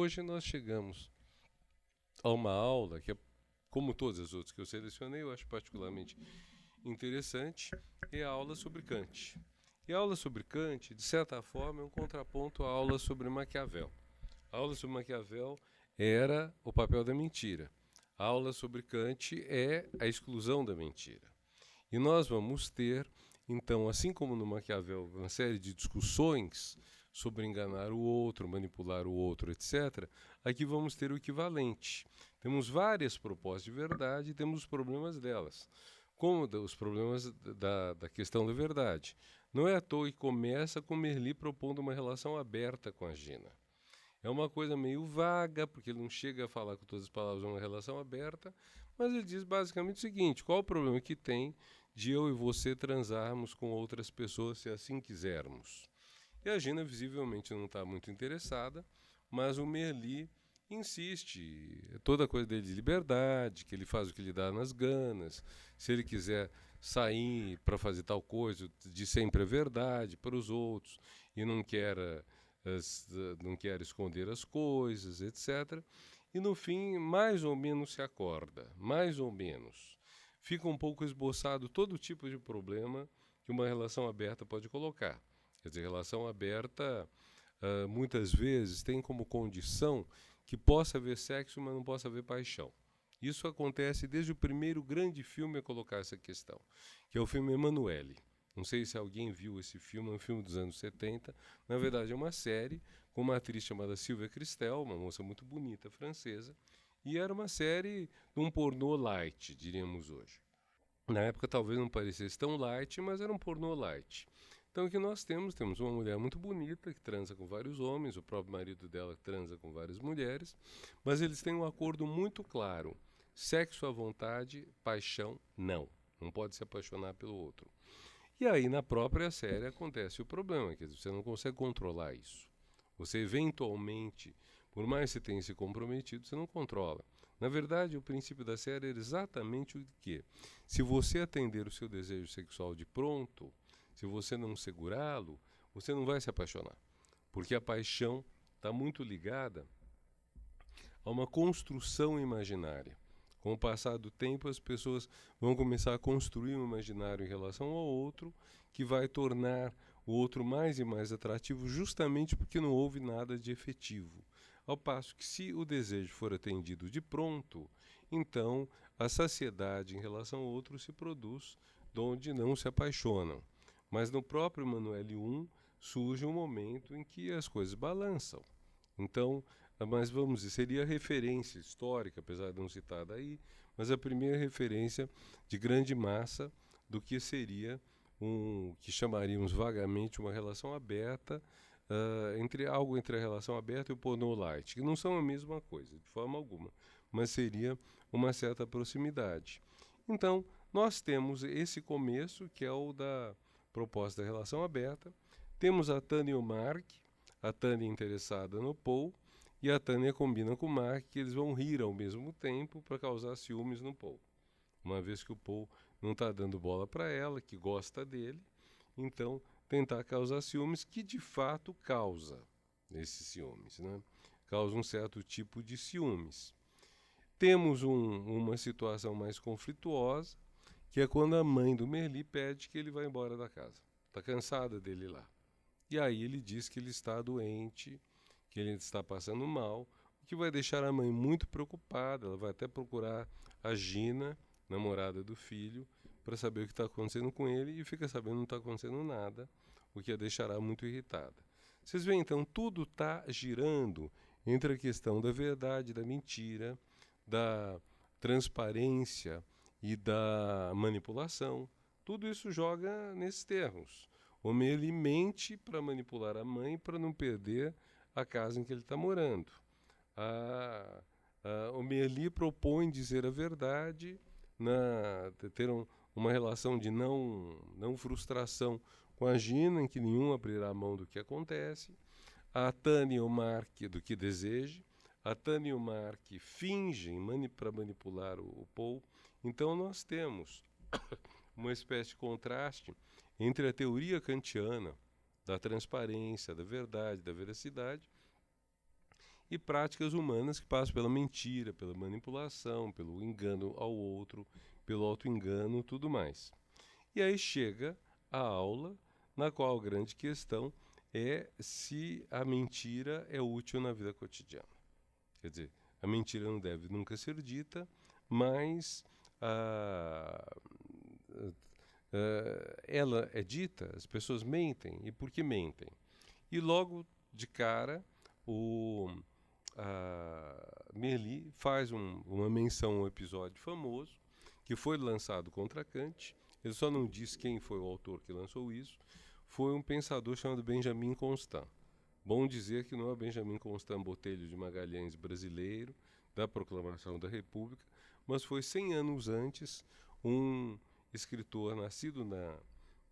hoje nós chegamos a uma aula que, como todas as outras que eu selecionei, eu acho particularmente interessante, é a aula sobre Kant. E a aula sobre Kant, de certa forma, é um contraponto à aula sobre Maquiavel. A aula sobre Maquiavel era o papel da mentira. A aula sobre Kant é a exclusão da mentira. E nós vamos ter, então, assim como no Maquiavel, uma série de discussões sobre enganar o outro, manipular o outro, etc., aqui vamos ter o equivalente. Temos várias propostas de verdade e temos os problemas delas. Como os problemas da questão da verdade. Não é à toa que começa com Merli propondo uma relação aberta com a Gina. É uma coisa meio vaga, porque ele não chega a falar com todas as palavras uma relação aberta, mas ele diz basicamente o seguinte: qual o problema que tem de eu e você transarmos com outras pessoas se assim quisermos? E a Gina visivelmente não está muito interessada, mas o Merli insiste, toda a coisa dele de liberdade, que ele faz o que lhe dá nas ganas, se ele quiser sair para fazer tal coisa, de sempre a verdade para os outros, e não quer esconder as coisas, etc. E no fim, mais ou menos se acorda, mais ou menos. Fica um pouco esboçado todo tipo de problema que uma relação aberta pode colocar. Quer dizer, relação aberta muitas vezes tem como condição que possa haver sexo, mas não possa haver paixão. Isso acontece desde o primeiro grande filme a colocar essa questão, que é o filme Emanuele. Não sei se alguém viu esse filme, é um filme dos anos 70. Na verdade, é uma série com uma atriz chamada Sylvia Kristel, uma moça muito bonita, francesa, e era uma série de um pornô light, diríamos hoje. Na época talvez não parecesse tão light, mas era um pornô light. Então o que nós temos? Temos uma mulher muito bonita que transa com vários homens, o próprio marido dela transa com várias mulheres, mas eles têm um acordo muito claro: sexo à vontade, paixão não. Não pode se apaixonar pelo outro. E aí na própria série acontece o problema, quer dizer, você não consegue controlar isso. Você eventualmente, por mais que você tenha se comprometido, você não controla. Na verdade, o princípio da série era exatamente o que? Se você atender o seu desejo sexual de pronto, se você não segurá-lo, você não vai se apaixonar. Porque a paixão está muito ligada a uma construção imaginária. Com o passar do tempo, as pessoas vão começar a construir um imaginário em relação ao outro que vai tornar o outro mais e mais atrativo justamente porque não houve nada de efetivo. Ao passo que, se o desejo for atendido de pronto, então a saciedade em relação ao outro se produz de onde não se apaixonam. Mas no próprio Emanuele 1 surge um momento em que as coisas balançam. Então, mas vamos dizer, seria a referência histórica, apesar de não citar daí, mas a primeira referência de grande massa do que seria que chamaríamos vagamente uma relação aberta, entre a relação aberta e o pornô light, que não são a mesma coisa, de forma alguma, mas seria uma certa proximidade. Então, nós temos esse começo, que é o da proposta da relação aberta, temos a Tânia e o Mark, a Tânia interessada no Paul, e a Tânia combina com o Mark que eles vão rir ao mesmo tempo para causar ciúmes no Paul. Uma vez que o Paul não está dando bola para ela, que gosta dele, então tentar causar ciúmes, que de fato causa esses ciúmes, né? Causa um certo tipo de ciúmes. Temos uma situação mais conflituosa, que é quando a mãe do Merli pede que ele vá embora da casa. Está cansada dele lá. E aí ele diz que ele está doente, que ele está passando mal, o que vai deixar a mãe muito preocupada. Ela vai até procurar a Gina, namorada do filho, para saber o que está acontecendo com ele, e fica sabendo que não está acontecendo nada, o que a deixará muito irritada. Vocês veem, então, tudo está girando entre a questão da verdade, da mentira, da transparência e da manipulação. Tudo isso joga nesses termos. O homem ele mente para manipular a mãe para não perder a casa em que ele está morando. O Merli propõe dizer a verdade, ter uma relação de não frustração com a Gina, em que nenhum abrirá a mão do que acontece. A Tânia e o Mark do que deseje. A Tânia e o Mark fingem para manipular o Paul. Então nós temos uma espécie de contraste entre a teoria kantiana da transparência, da verdade, da veracidade, e práticas humanas que passam pela mentira, pela manipulação, pelo engano ao outro, pelo auto-engano, tudo mais. E aí chega a aula na qual a grande questão é se a mentira é útil na vida cotidiana. Quer dizer, a mentira não deve nunca ser dita, mas ela é dita, as pessoas mentem. E por que mentem? E logo de cara, o Merli faz uma menção a um episódio famoso que foi lançado contra Kant. Ele só não diz quem foi o autor que lançou isso. Foi um pensador chamado Benjamin Constant. Bom dizer que não é Benjamin Constant Botelho de Magalhães brasileiro, da Proclamação da República, mas foi 100 anos antes um escritor nascido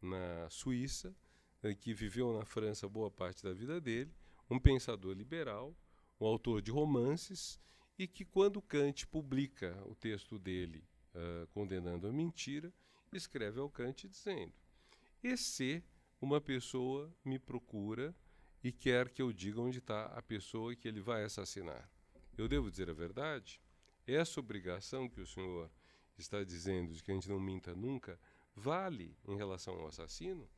na Suíça, que viveu na França boa parte da vida dele, um pensador liberal, um autor de romances, e que quando Kant publica o texto dele condenando a mentira, escreve ao Kant dizendo: e se uma pessoa me procura e quer que eu diga onde está a pessoa que ele vai assassinar, eu devo dizer a verdade? Essa obrigação que o senhor está dizendo de que a gente não minta nunca, vale em relação ao assassino?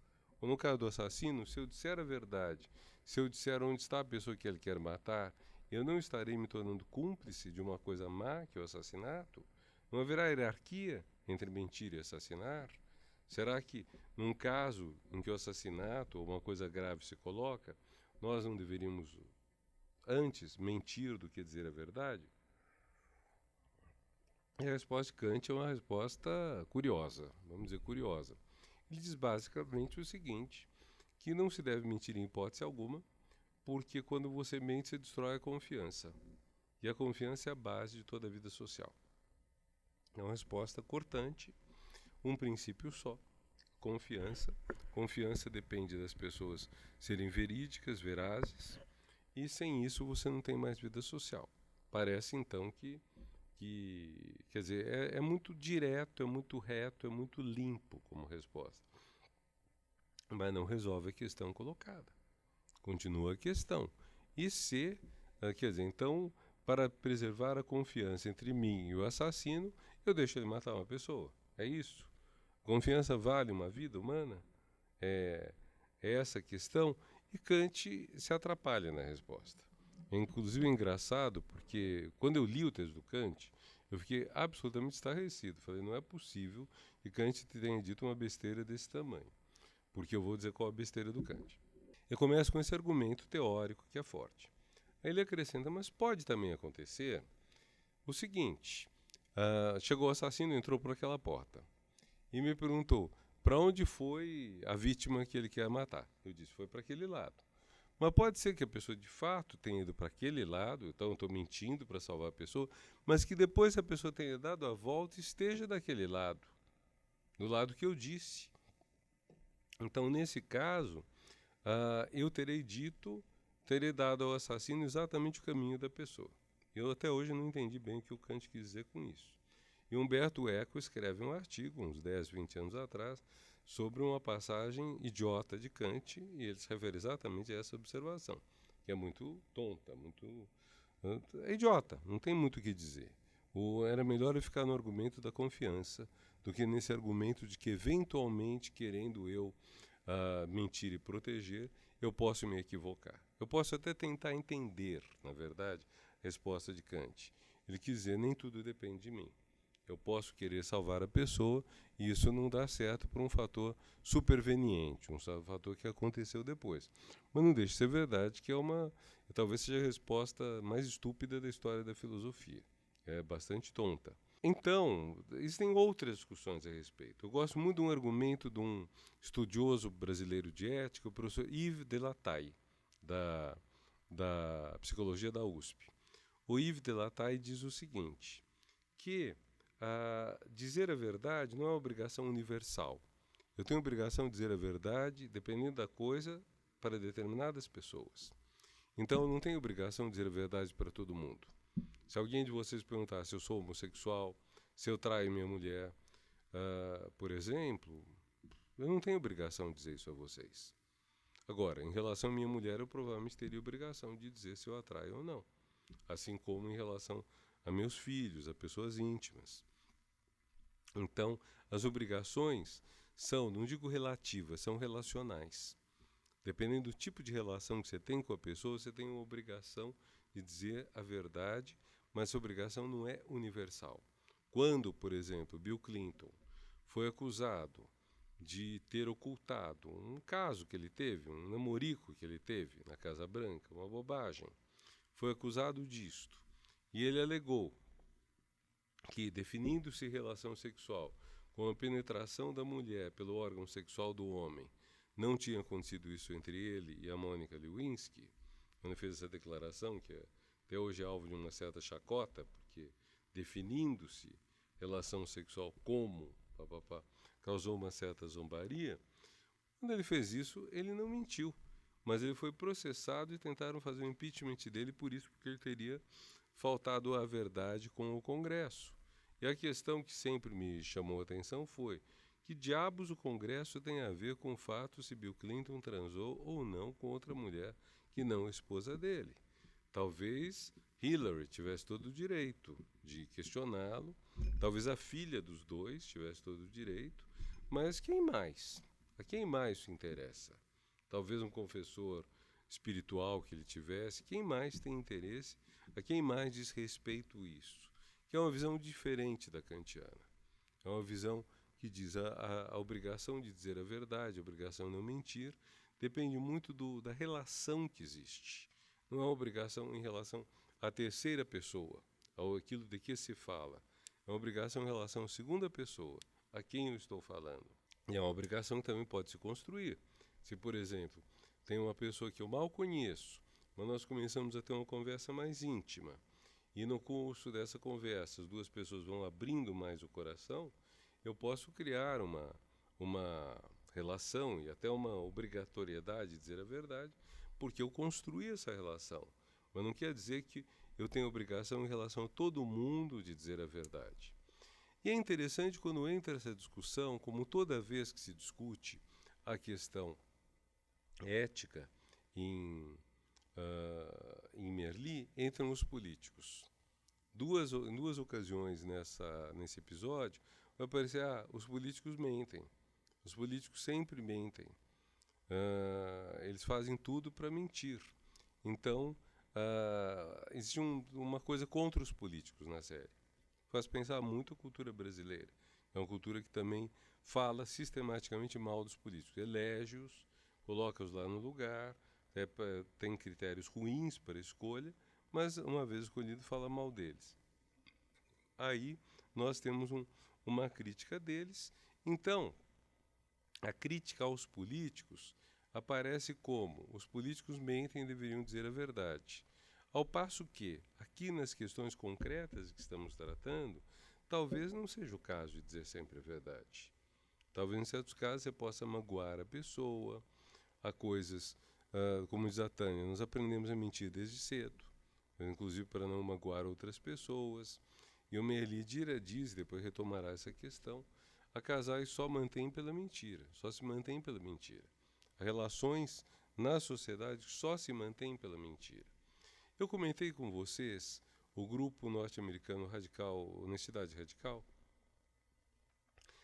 Ou no caso do assassino, se eu disser a verdade, se eu disser onde está a pessoa que ele quer matar, eu não estarei me tornando cúmplice de uma coisa má, que é o assassinato? Não haverá hierarquia entre mentir e assassinar? Será que, num caso em que o assassinato ou uma coisa grave se coloca, nós não deveríamos antes mentir do que dizer a verdade? E a resposta de Kant é uma resposta curiosa, vamos dizer curiosa. Ele diz basicamente o seguinte, que não se deve mentir em hipótese alguma, porque quando você mente, você destrói a confiança. E a confiança é a base de toda a vida social. É uma resposta cortante, um princípio só. Confiança. Confiança depende das pessoas serem verídicas, verazes, e sem isso você não tem mais vida social. Parece então que quer dizer, é muito direto, é muito reto, é muito limpo como resposta. Mas não resolve a questão colocada. Continua a questão. E se, quer dizer, então, para preservar a confiança entre mim e o assassino, eu deixo ele matar uma pessoa. É isso? Confiança vale uma vida humana? É essa a questão? E Kant se atrapalha na resposta. É inclusive engraçado porque quando eu li o texto do Kant, eu fiquei absolutamente estarrecido. Falei, não é possível que Kant tenha dito uma besteira desse tamanho. Porque eu vou dizer qual é a besteira do Kant. Eu começo com esse argumento teórico que é forte. Aí ele acrescenta, mas pode também acontecer o seguinte, chegou o assassino, entrou por aquela porta e me perguntou, para onde foi a vítima que ele quer matar? Eu disse, foi para aquele lado. Mas pode ser que a pessoa de fato tenha ido para aquele lado, então eu estou mentindo para salvar a pessoa, mas que depois a pessoa tenha dado a volta e esteja daquele lado, do lado que eu disse. Então, nesse caso, eu terei dado ao assassino exatamente o caminho da pessoa. Eu até hoje não entendi bem o que o Kant quis dizer com isso. E Humberto Eco escreve um artigo, uns 10, 20 anos atrás, sobre uma passagem idiota de Kant, e ele se refere exatamente a essa observação, que é muito tonta, é idiota, não tem muito o que dizer. Era melhor eu ficar no argumento da confiança do que nesse argumento de que, eventualmente, querendo eu mentir e proteger, eu posso me equivocar. Eu posso até tentar entender, na verdade, a resposta de Kant. Ele quis dizer, nem tudo depende de mim. Eu posso querer salvar a pessoa e isso não dá certo por um fator superveniente, um fator que aconteceu depois. Mas não deixa de ser verdade que talvez seja a resposta mais estúpida da história da filosofia. É bastante tonta. Então, existem outras discussões a respeito. Eu gosto muito de um argumento de um estudioso brasileiro de ética, o professor Yves Delataille, da psicologia da USP. O Yves Delataille diz o seguinte, que dizer a verdade não é uma obrigação universal. Eu tenho a obrigação de dizer a verdade, dependendo da coisa, para determinadas pessoas. Então, eu não tenho obrigação de dizer a verdade para todo mundo. Se alguém de vocês perguntar se eu sou homossexual, se eu traio minha mulher, por exemplo, eu não tenho obrigação de dizer isso a vocês. Agora, em relação à minha mulher, eu provavelmente teria obrigação de dizer se eu a traio ou não. assim como em relação a meus filhos, a pessoas íntimas. Então, as obrigações são, não digo relativas, são relacionais. Dependendo do tipo de relação que você tem com a pessoa, você tem uma obrigação de dizer a verdade, mas essa obrigação não é universal. Quando, por exemplo, Bill Clinton foi acusado de ter ocultado um caso que ele teve, um namorico que ele teve na Casa Branca, uma bobagem, foi acusado disto. E ele alegou que, definindo-se relação sexual com a penetração da mulher pelo órgão sexual do homem, não tinha acontecido isso entre ele e a Mônica Lewinsky, quando fez essa declaração, que até hoje é alvo de uma certa chacota, porque definindo-se relação sexual como causou uma certa zombaria. Quando ele fez isso, ele não mentiu, mas ele foi processado e tentaram fazer o impeachment dele por isso, porque ele teria faltado à verdade com o Congresso. E a questão que sempre me chamou a atenção foi: que diabos o Congresso tem a ver com o fato se Bill Clinton transou ou não com outra mulher que não a esposa dele? Talvez Hillary tivesse todo o direito de questioná-lo, talvez a filha dos dois tivesse todo o direito, mas quem mais? A quem mais isso interessa? Talvez um confessor espiritual que ele tivesse, quem mais tem interesse? A quem mais diz respeito isso? Que é uma visão diferente da kantiana. É uma visão que diz a obrigação de dizer a verdade, a obrigação de não mentir, depende muito da relação que existe. Não é uma obrigação em relação à terceira pessoa, ao aquilo de que se fala. É uma obrigação em relação à segunda pessoa, a quem eu estou falando. E é uma obrigação que também pode se construir. Se, por exemplo, tem uma pessoa que eu mal conheço, mas nós começamos a ter uma conversa mais íntima, e no curso dessa conversa as duas pessoas vão abrindo mais o coração, eu posso criar uma relação e até uma obrigatoriedade de dizer a verdade, porque eu construí essa relação. Mas não quer dizer que eu tenho obrigação em relação a todo mundo de dizer a verdade. E é interessante quando entra essa discussão, como toda vez que se discute a questão ética em Merli, entram os políticos. Em duas ocasiões nesse episódio, vai aparecer: os políticos mentem. Os políticos sempre mentem. Eles fazem tudo para mentir. Então, existe uma coisa contra os políticos na série. Faz pensar muito a cultura brasileira. É uma cultura que também fala sistematicamente mal dos políticos. Elege-os, coloca-os lá no lugar, tem critérios ruins para escolha, mas uma vez escolhido fala mal deles. Aí nós temos uma crítica deles. Então, a crítica aos políticos aparece como: os políticos mentem e deveriam dizer a verdade. Ao passo que, aqui nas questões concretas que estamos tratando, talvez não seja o caso de dizer sempre a verdade. Talvez em certos casos você possa magoar a pessoa. Há coisas, como diz a Tânia, nós aprendemos a mentir desde cedo, inclusive para não magoar outras pessoas. E o Merli diz, depois retomará essa questão: a casais só mantém pela mentira, só se mantém pela mentira. As relações na sociedade só se mantêm pela mentira. Eu comentei com vocês o grupo norte-americano radical, Honestidade Radical,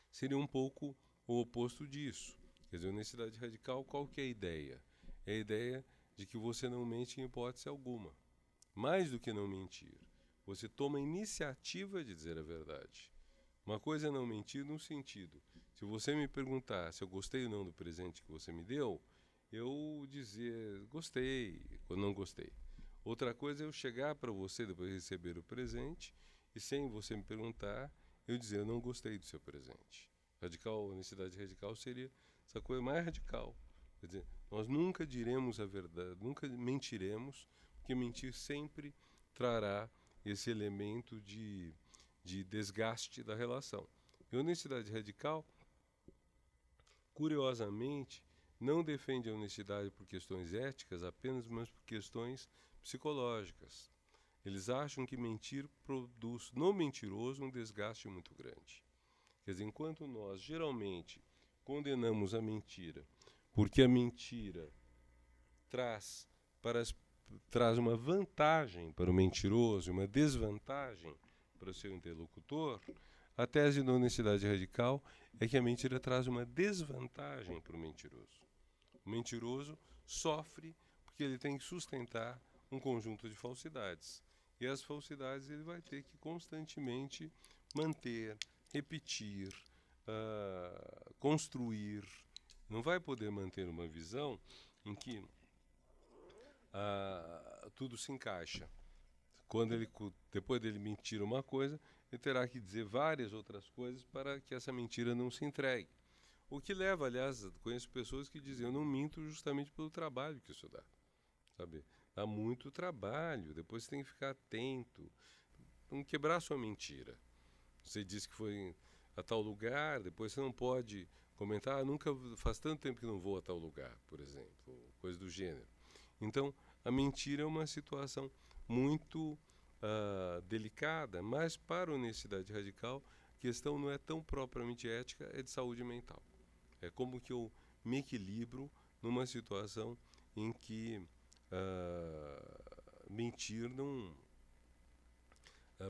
seria um pouco o oposto disso. Quer dizer, honestidade radical, qual que é a ideia? É a ideia de que você não mente em hipótese alguma. Mais do que não mentir, você toma a iniciativa de dizer a verdade. Uma coisa é não mentir no sentido: se você me perguntar se eu gostei ou não do presente que você me deu, eu dizer gostei, ou não gostei. Outra coisa é eu chegar para você depois de receber o presente e, sem você me perguntar, eu dizer: eu não gostei do seu presente. Radical, honestidade radical seria essa coisa mais radical. Quer dizer, nós nunca diremos a verdade, nunca mentiremos, porque mentir sempre trará esse elemento de desgaste da relação. E a honestidade radical, curiosamente, não defende a honestidade por questões éticas apenas, mas por questões psicológicas. Eles acham que mentir produz no mentiroso um desgaste muito grande. Quer dizer, enquanto nós geralmente condenamos a mentira porque a mentira traz para traz uma vantagem para o mentiroso e uma desvantagem para o seu interlocutor, a tese da honestidade radical é que a mentira traz uma desvantagem para o mentiroso. O mentiroso sofre porque ele tem que sustentar um conjunto de falsidades. E as falsidades ele vai ter que constantemente manter, repetir, construir. Não vai poder manter uma visão em que tudo se encaixa. Depois dele mentir uma coisa, ele terá que dizer várias outras coisas para que essa mentira não se entregue. O que leva, aliás, conheço pessoas que dizem, eu não minto justamente pelo trabalho que isso dá. Sabe? Dá muito trabalho, depois você tem que ficar atento, não quebrar sua mentira. Você disse que foi a tal lugar, depois você não pode comentar, nunca faz tanto tempo que não vou a tal lugar, por exemplo, coisa do gênero. Então, a mentira é uma situação muito delicada, mas para a honestidade radical, a questão não é tão propriamente ética, é de saúde mental. É como que eu me equilibro numa situação em que mentir não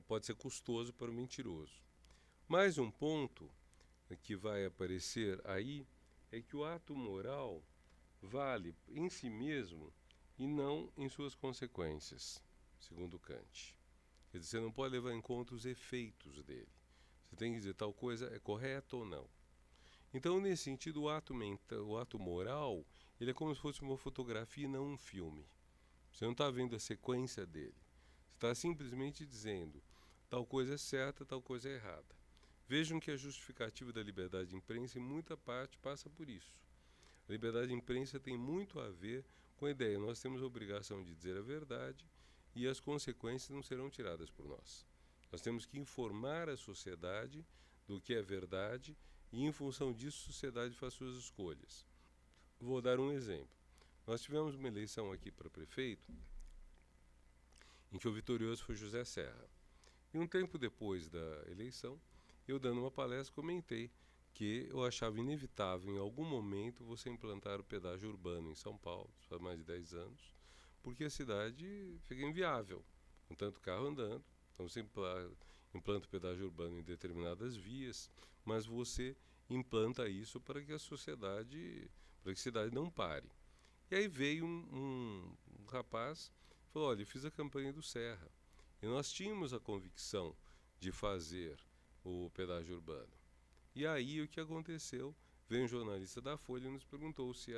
pode ser custoso para o mentiroso. Mais um ponto que vai aparecer aí é que o ato moral vale em si mesmo e não em suas consequências, segundo Kant. Quer dizer, você não pode levar em conta os efeitos dele. Você tem que dizer tal coisa é correta ou não. Então, nesse sentido, o ato moral, ele é como se fosse uma fotografia e não um filme. Você não está vendo a sequência dele. Você está simplesmente dizendo tal coisa é certa, tal coisa é errada. Vejam que a justificativa da liberdade de imprensa, em muita parte, passa por isso. A liberdade de imprensa tem muito a ver com a ideia. Nós temos a obrigação de dizer a verdade e as consequências não serão tiradas por nós. Nós temos que informar a sociedade do que é verdade e, em função disso, a sociedade faz suas escolhas. Vou dar um exemplo. Nós tivemos uma eleição aqui para prefeito em que o vitorioso foi José Serra. E um tempo depois da eleição, eu dando uma palestra comentei que eu achava inevitável em algum momento você implantar o pedágio urbano em São Paulo, faz mais de 10 anos, porque a cidade fica inviável, com tanto carro andando. Então você implanta o pedágio urbano em determinadas vias, mas você implanta isso para que a cidade não pare. E aí veio um rapaz e falou, olha, eu fiz a campanha do Serra, e nós tínhamos a convicção de fazer o pedágio urbano. E aí o que aconteceu? Veio um jornalista da Folha e nos perguntou se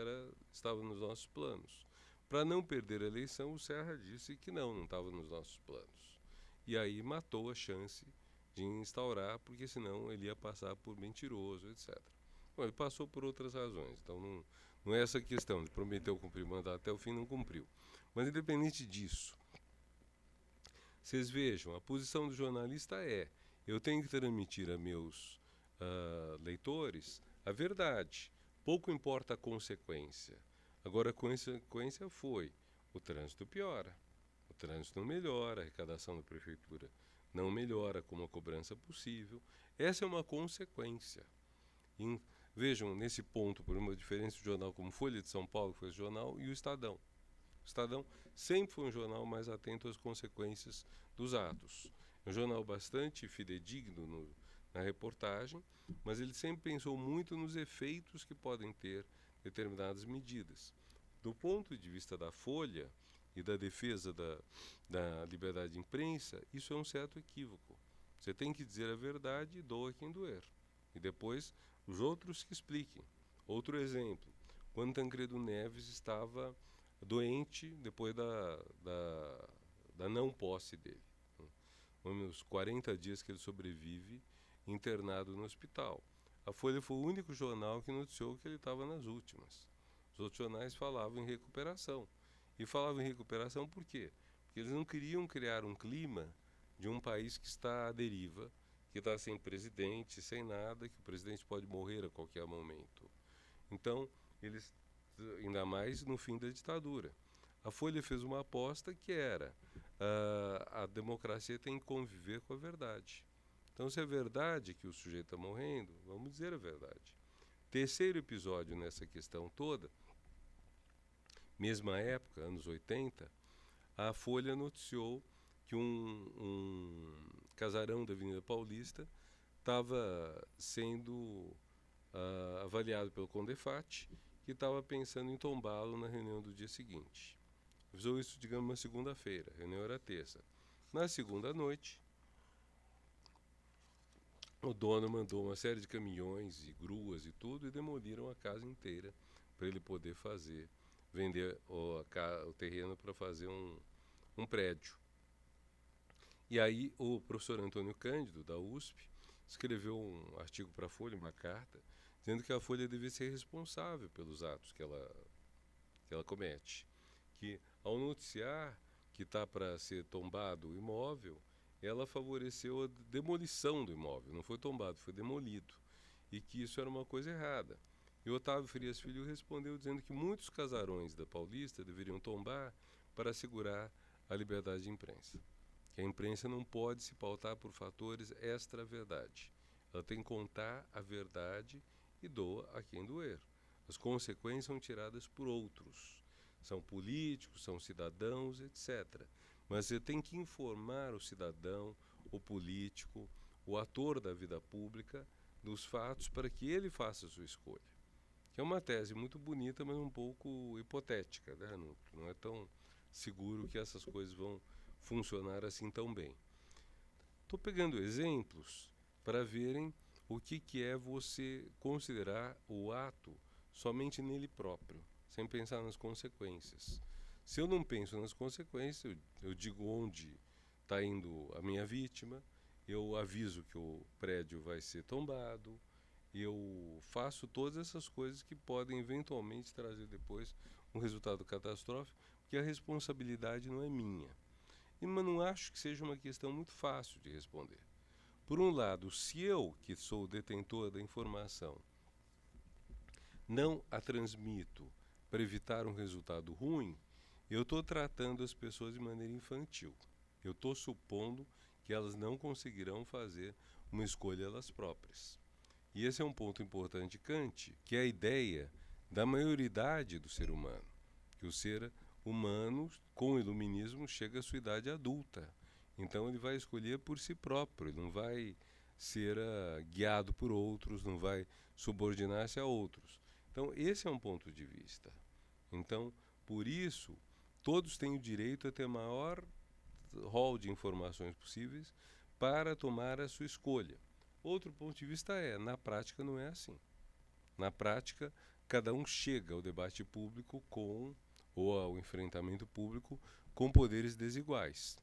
estava nos nossos planos. Para não perder a eleição, o Serra disse que não estava nos nossos planos. E aí matou a chance de instaurar, porque senão ele ia passar por mentiroso, etc. Bom, ele passou por outras razões, então não é essa a questão. Ele prometeu cumprir o mandato até o fim, não cumpriu. Mas independente disso, vocês vejam, a posição do jornalista eu tenho que transmitir a meus leitores a verdade. Pouco importa a consequência. Agora a consequência foi, o trânsito piora, o trânsito não melhora, a arrecadação da prefeitura não melhora com uma cobrança possível. Essa é uma consequência. Vejam, nesse ponto, por uma diferença do jornal como Folha de São Paulo, que foi esse jornal, e o Estadão. O Estadão sempre foi um jornal mais atento às consequências dos atos. É um jornal bastante fidedigno na reportagem, mas ele sempre pensou muito nos efeitos que podem ter determinadas medidas. Do ponto de vista da Folha e da defesa da liberdade de imprensa, isso é um certo equívoco. Você tem que dizer a verdade e doa quem doer. E depois os outros que expliquem. Outro exemplo, quando Tancredo Neves estava doente depois da não posse dele. Uns 40 dias que ele sobrevive internado no hospital. A Folha foi o único jornal que noticiou que ele estava nas últimas. Os outros jornais falavam em recuperação. E falavam em recuperação por quê? Porque eles não queriam criar um clima de um país que está à deriva, que está sem presidente, sem nada, que o presidente pode morrer a qualquer momento. Então, eles, ainda mais no fim da ditadura. A Folha fez uma aposta que era a democracia tem que conviver com a verdade. Então, se é verdade que o sujeito está morrendo, vamos dizer a verdade. Terceiro episódio nessa questão toda, mesma época, anos 80, a Folha noticiou que um casarão da Avenida Paulista estava sendo avaliado pelo Condefat, que estava pensando em tombá-lo na reunião do dia seguinte. Avisou isso, digamos, na segunda-feira, a reunião era terça. Na segunda noite, o dono mandou uma série de caminhões e gruas e tudo e demoliram a casa inteira para ele poder vender o terreno para fazer um prédio. E aí o professor Antônio Cândido, da USP, escreveu um artigo para a Folha, uma carta, dizendo que a Folha devia ser responsável pelos atos que ela comete. Que ao noticiar que está para ser tombado o imóvel, ela favoreceu a demolição do imóvel. Não foi tombado, foi demolido. E que isso era uma coisa errada. E Otávio Frias Filho respondeu dizendo que muitos casarões da Paulista deveriam tombar para assegurar a liberdade de imprensa. Que a imprensa não pode se pautar por fatores extra-verdade. Ela tem que contar a verdade e doa a quem doer. As consequências são tiradas por outros. São políticos, são cidadãos, etc. Mas você tem que informar o cidadão, o político, o ator da vida pública dos fatos para que ele faça a sua escolha. Que é uma tese muito bonita, mas um pouco hipotética, né, Hanuto? Não é tão seguro que essas coisas vão funcionar assim tão bem. Estou pegando exemplos para verem o que é você considerar o ato somente nele próprio, sem pensar nas consequências. Se eu não penso nas consequências, eu digo onde está indo a minha vítima, eu aviso que o prédio vai ser tombado, eu faço todas essas coisas que podem eventualmente trazer depois um resultado catastrófico, porque a responsabilidade não é minha. Mas não acho que seja uma questão muito fácil de responder. Por um lado, se eu, que sou o detentor da informação, não a transmito para evitar um resultado ruim, eu estou tratando as pessoas de maneira infantil. Eu estou supondo que elas não conseguirão fazer uma escolha elas próprias. E esse é um ponto importante de Kant, que é a ideia da maioridade do ser humano. Que o ser humano, com o iluminismo, chega à sua idade adulta. Então ele vai escolher por si próprio, ele não vai ser guiado por outros, não vai subordinar-se a outros. Então esse é um ponto de vista. Então, por isso, todos têm o direito a ter maior rol de informações possíveis para tomar a sua escolha. Outro ponto de vista na prática não é assim. Na prática, cada um chega ao debate público ou ao enfrentamento público com poderes desiguais.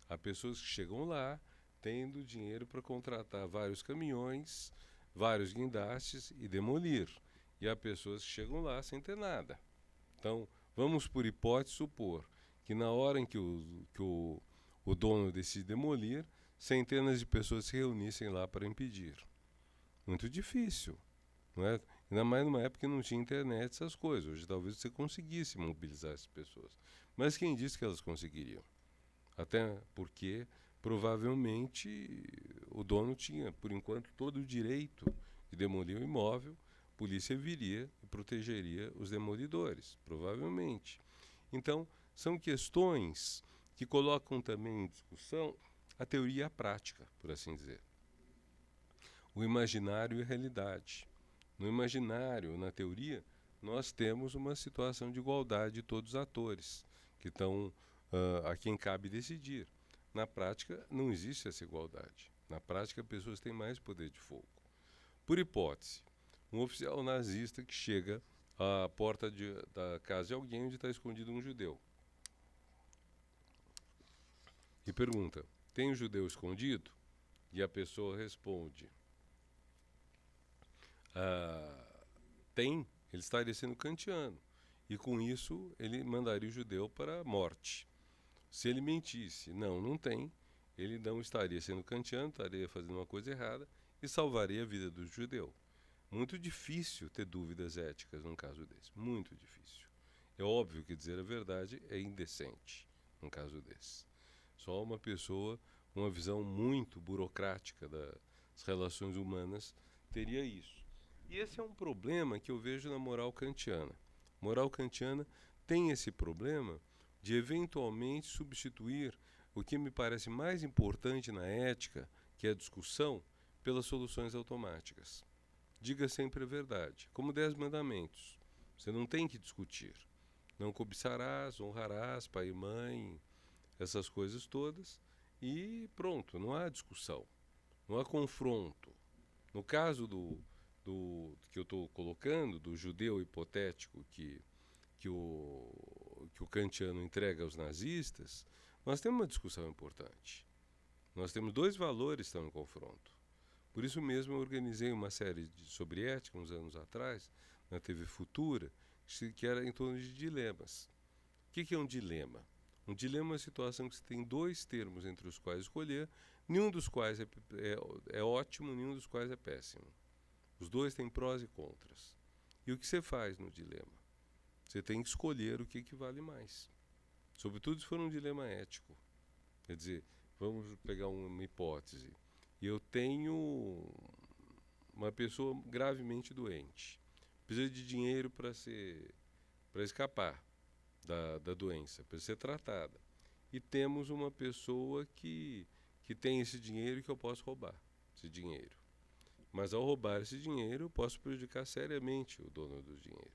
Há pessoas que chegam lá tendo dinheiro para contratar vários caminhões, vários guindastes e demolir. E há pessoas que chegam lá sem ter nada. Então, vamos por hipótese supor que na hora em que o dono decide demolir, centenas de pessoas se reunissem lá para impedir. Muito difícil, não é? Ainda mais numa época que não tinha internet, essas coisas. Hoje talvez você conseguisse mobilizar essas pessoas. Mas quem disse que elas conseguiriam? Até porque, provavelmente, o dono tinha, por enquanto, todo o direito de demolir o imóvel, a polícia viria e protegeria os demolidores, provavelmente. Então, são questões que colocam também em discussão a teoria e a prática, por assim dizer. O imaginário e a realidade. No imaginário, na teoria, nós temos uma situação de igualdade de todos os atores, que estão a quem cabe decidir. Na prática, não existe essa igualdade. Na prática, pessoas têm mais poder de fogo. Por hipótese, um oficial nazista que chega à porta da casa de alguém onde está escondido um judeu e pergunta: tem um judeu escondido? E a pessoa responde: tem, ele estaria sendo kantiano. E com isso ele mandaria o judeu para a morte. Se ele mentisse, não tem, ele não estaria sendo kantiano, estaria fazendo uma coisa errada e salvaria a vida do judeu. Muito difícil ter dúvidas éticas num caso desse, muito difícil. É óbvio que dizer a verdade é indecente num caso desse. Só uma pessoa com uma visão muito burocrática das relações humanas teria isso. E esse é um problema que eu vejo na moral kantiana. A moral kantiana tem esse problema de eventualmente substituir o que me parece mais importante na ética, que é a discussão, pelas soluções automáticas. Diga sempre a verdade, como 10 mandamentos. Você não tem que discutir. Não cobiçarás, honrarás pai e mãe, essas coisas todas, e pronto, não há discussão, não há confronto. No caso do que eu estou colocando, do judeu hipotético que o kantiano entrega aos nazistas, nós temos uma discussão importante. Nós temos dois valores que estão em confronto. Por isso mesmo eu organizei uma série sobre ética uns anos atrás, na TV Futura, que era em torno de dilemas. O que é um dilema? Um dilema é uma situação que você tem dois termos entre os quais escolher, nenhum dos quais é ótimo, nenhum dos quais é péssimo. Os dois têm prós e contras. E o que você faz no dilema? Você tem que escolher o que vale mais. Sobretudo se for um dilema ético. Quer dizer, vamos pegar uma hipótese. Eu tenho uma pessoa gravemente doente. Precisa de dinheiro para escapar da doença, para ser tratada. E temos uma pessoa que tem esse dinheiro e que eu posso roubar esse dinheiro. Mas ao roubar esse dinheiro, eu posso prejudicar seriamente o dono do dinheiro.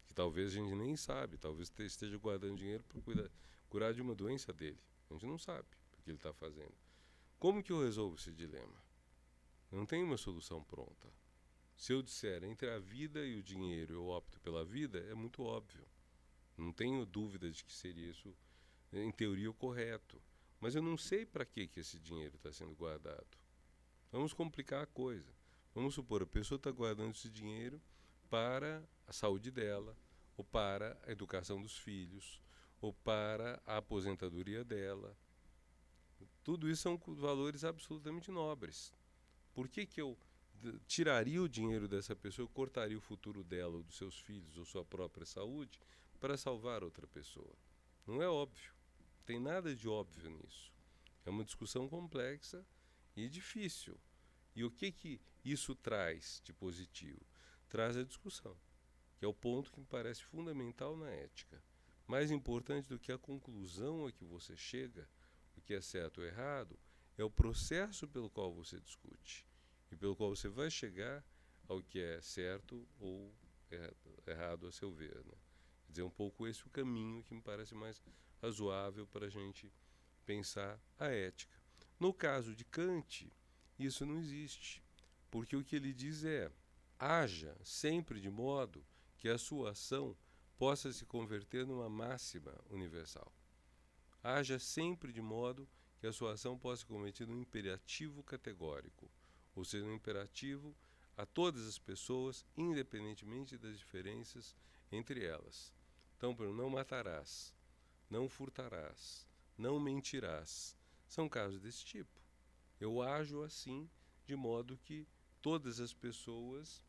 Que talvez a gente nem sabe, talvez esteja guardando dinheiro para curar de uma doença dele. A gente não sabe o que ele está fazendo. Como que eu resolvo esse dilema? Eu não tenho uma solução pronta. Se eu disser entre a vida e o dinheiro eu opto pela vida, é muito óbvio. Não tenho dúvida de que seria isso, em teoria, o correto. Mas eu não sei para que esse dinheiro está sendo guardado. Vamos complicar a coisa. Vamos supor, a pessoa está guardando esse dinheiro para a saúde dela, ou para a educação dos filhos, ou para a aposentadoria dela. Tudo isso são valores absolutamente nobres. Por que eu tiraria o dinheiro dessa pessoa, cortaria o futuro dela, ou dos seus filhos, ou sua própria saúde, para salvar outra pessoa? Não é óbvio. Não tem nada de óbvio nisso. É uma discussão complexa e difícil. E o que isso traz de positivo? Traz a discussão, que é o ponto que me parece fundamental na ética. Mais importante do que a conclusão a que você chega, o que é certo ou errado, é o processo pelo qual você discute e pelo qual você vai chegar ao que é certo ou errado a seu ver, né? Quer dizer, um pouco esse o caminho que me parece mais razoável para a gente pensar a ética. No caso de Kant, isso não existe, porque o que ele diz é: haja sempre de modo que a sua ação possa se converter numa máxima universal. Haja sempre de modo que a sua ação possa se converter num imperativo categórico, ou seja, um imperativo a todas as pessoas, independentemente das diferenças entre elas. Então, por exemplo, não matarás, não furtarás, não mentirás. São casos desse tipo. Eu ajo assim, de modo que todas as pessoas,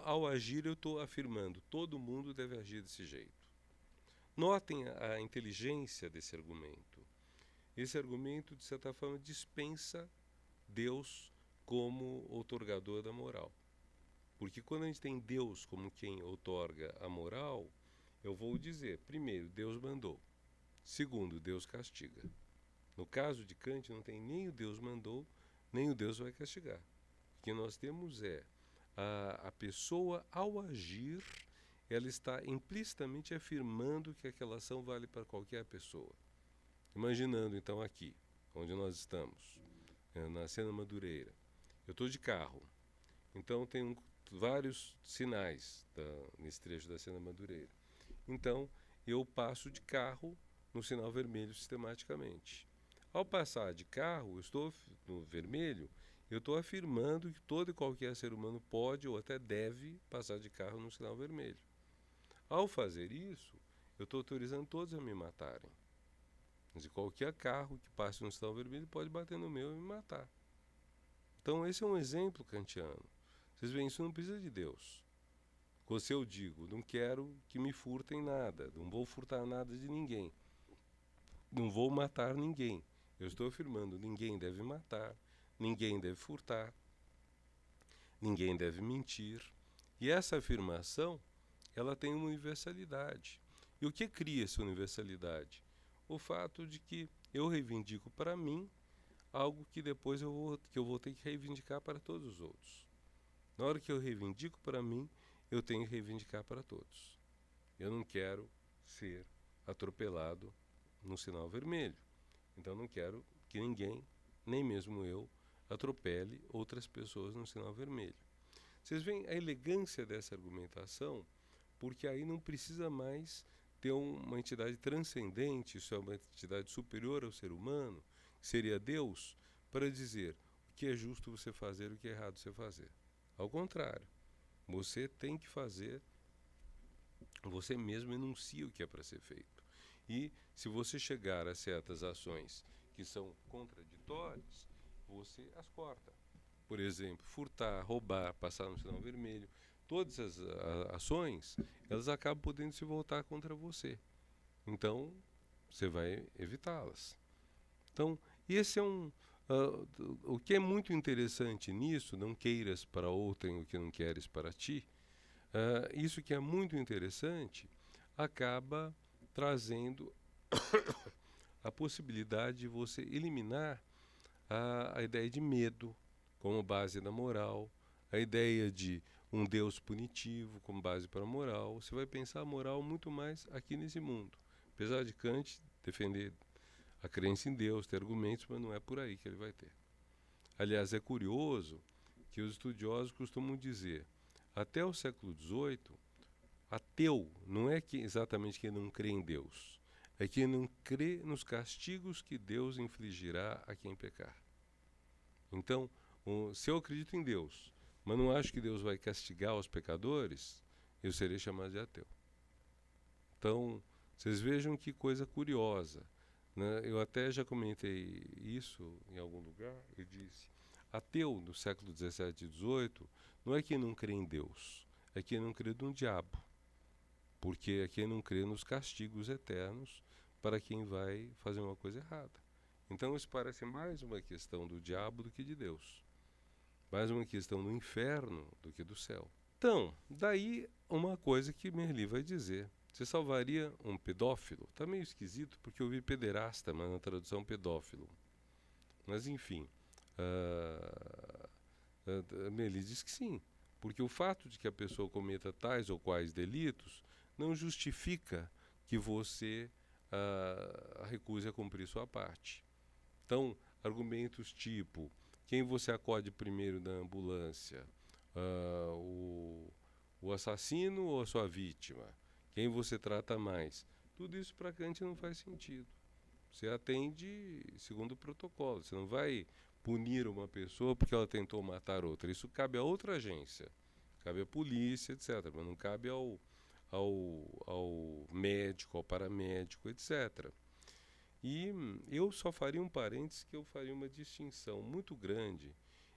ao agir eu estou afirmando, todo mundo deve agir desse jeito. Notem a inteligência desse argumento. Esse argumento, de certa forma, dispensa Deus como outorgador da moral. Porque quando a gente tem Deus como quem outorga a moral, eu vou dizer, primeiro, Deus mandou. Segundo, Deus castiga. No caso de Kant, não tem nem o Deus mandou, nem o Deus vai castigar. O que nós temos é a pessoa, ao agir, ela está implicitamente afirmando que aquela ação vale para qualquer pessoa. Imaginando, então, aqui, onde nós estamos, na Sena Madureira. Eu estou de carro, então tem vários sinais nesse trecho da Sena Madureira. Então, eu passo de carro no sinal vermelho sistematicamente. Ao passar de carro, eu estou no vermelho, eu estou afirmando que todo e qualquer ser humano pode ou até deve passar de carro no sinal vermelho. Ao fazer isso, eu estou autorizando todos a me matarem. Mas qualquer carro que passe no sinal vermelho pode bater no meu e me matar. Então esse é um exemplo kantiano. Vocês veem, isso não precisa de Deus. Se eu digo, não quero que me furtem nada, não vou furtar nada de ninguém, não vou matar ninguém. Eu estou afirmando, ninguém deve matar, ninguém deve furtar, ninguém deve mentir. E essa afirmação, ela tem uma universalidade. E o que cria essa universalidade? O fato de que eu reivindico para mim algo que depois eu vou ter que reivindicar para todos os outros. Na hora que eu reivindico para mim, eu tenho que reivindicar para todos. Eu não quero ser atropelado no sinal vermelho. Então não quero que ninguém, nem mesmo eu, atropele outras pessoas no sinal vermelho. Vocês veem a elegância dessa argumentação, porque aí não precisa mais ter uma entidade transcendente, isso é uma entidade superior ao ser humano, que seria Deus, para dizer o que é justo você fazer e o que é errado você fazer. Ao contrário, você tem que fazer, você mesmo enuncia o que é para ser feito. E se você chegar a certas ações que são contraditórias, você as corta. Por exemplo, furtar, roubar, passar no sinal vermelho, todas as ações, elas acabam podendo se voltar contra você. Então, você vai evitá-las. Então, esse é o que é muito interessante nisso, não queiras para outrem o que não queres para ti, isso que é muito interessante acaba trazendo a possibilidade de você eliminar a ideia de medo como base da moral, a ideia de um Deus punitivo como base para a moral. Você vai pensar a moral muito mais aqui nesse mundo. Apesar de Kant defender a crença em Deus, ter argumentos, mas não é por aí que ele vai ter. Aliás, é curioso que os estudiosos costumam dizer, até o século XVIII, ateu não é exatamente quem não crê em Deus, é quem não crê nos castigos que Deus infligirá a quem pecar. Então, se eu acredito em Deus, mas não acho que Deus vai castigar os pecadores, eu serei chamado de ateu. Então, vocês vejam que coisa curiosa, né? Eu até já comentei isso em algum lugar, eu disse, ateu no século XVII e XVIII não é quem não crê em Deus, é quem não crê num diabo, porque é quem não crê nos castigos eternos para quem vai fazer uma coisa errada. Então isso parece mais uma questão do diabo do que de Deus, mais uma questão do inferno do que do céu. Então, daí uma coisa que Merli vai dizer. Você salvaria um pedófilo? Está meio esquisito porque eu vi pederasta, mas na tradução pedófilo. Mas enfim, Merli diz que sim, porque o fato de que a pessoa cometa tais ou quais delitos não justifica que você recuse a cumprir sua parte. Então, argumentos tipo, quem você acode primeiro na ambulância? O assassino ou a sua vítima? Quem você trata mais? Tudo isso para Kant não faz sentido. Você atende segundo o protocolo. Você não vai punir uma pessoa porque ela tentou matar outra. Isso cabe a outra agência. Cabe à polícia, etc. Mas não cabe ao médico, ao paramédico, etc. E eu só faria um parênteses que eu faria uma distinção muito grande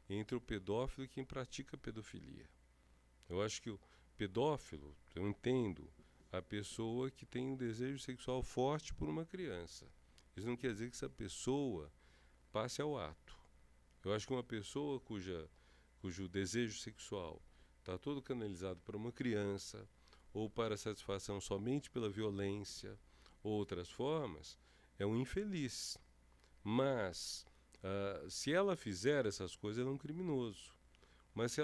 entre o pedófilo e quem pratica pedofilia. Eu acho que o pedófilo, eu entendo, a pessoa que tem um desejo sexual forte por uma criança. Isso não quer dizer que essa pessoa passe ao ato. Eu acho que uma pessoa cujo desejo sexual está todo canalizado para uma criança, ou para satisfação somente pela violência, ou outras formas, é um infeliz. Mas, se ela fizer essas coisas, ela é um criminoso. Mas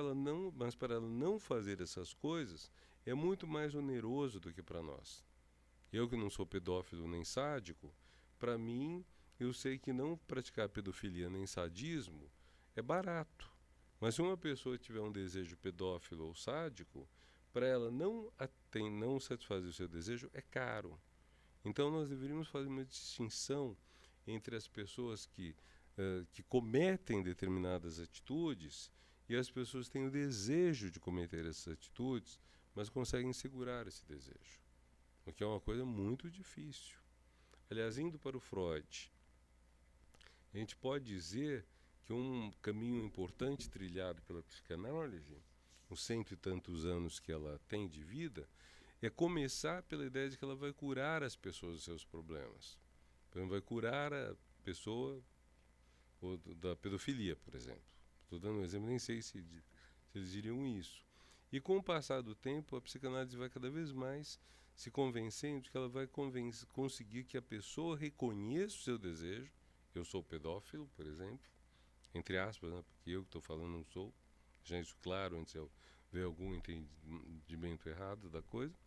para ela não fazer essas coisas, é muito mais oneroso do que para nós. Eu que não sou pedófilo nem sádico, para mim, eu sei que não praticar pedofilia nem sadismo é barato. Mas se uma pessoa tiver um desejo pedófilo ou sádico, para ela não satisfazer o seu desejo, é caro. Então nós deveríamos fazer uma distinção entre as pessoas que cometem determinadas atitudes e as pessoas que têm o desejo de cometer essas atitudes, mas conseguem segurar esse desejo, o que é uma coisa muito difícil. Aliás, indo para o Freud, a gente pode dizer que um caminho importante trilhado pela psicanálise, os 100 e tantos anos que ela tem de vida, é começar pela ideia de que ela vai curar as pessoas dos seus problemas. Então, vai curar a pessoa da pedofilia, por exemplo. Estou dando um exemplo, nem sei se eles diriam isso. E com o passar do tempo, a psicanálise vai cada vez mais se convencendo de que ela vai conseguir que a pessoa reconheça o seu desejo. Eu sou pedófilo, por exemplo, entre aspas, né, porque eu que estou falando não sou. Já isso claro antes de eu ver algum entendimento errado da coisa.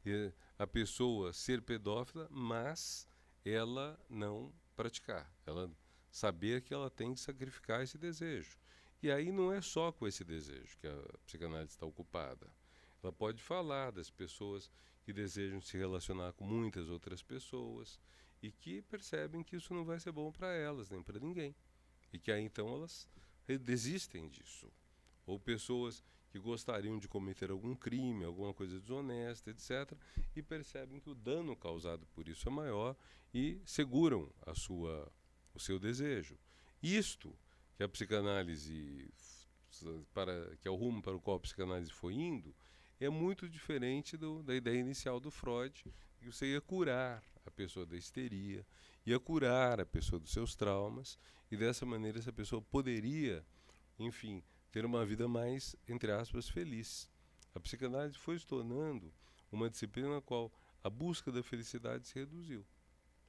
E a pessoa ser pedófila, mas ela não praticar. Ela saber que ela tem que sacrificar esse desejo. E aí não é só com esse desejo que a psicanálise está ocupada. Ela pode falar das pessoas que desejam se relacionar com muitas outras pessoas e que percebem que isso não vai ser bom para elas, nem para ninguém. E que aí então elas desistem disso. Ou pessoas que gostariam de cometer algum crime, alguma coisa desonesta, etc., e percebem que o dano causado por isso é maior e seguram o seu desejo. Isto que a psicanálise, que é o rumo para o qual a psicanálise foi indo, é muito diferente da ideia inicial do Freud, que você ia curar a pessoa da histeria, ia curar a pessoa dos seus traumas, e dessa maneira essa pessoa poderia, enfim, ter uma vida mais, entre aspas, feliz. A psicanálise foi se tornando uma disciplina na qual a busca da felicidade se reduziu.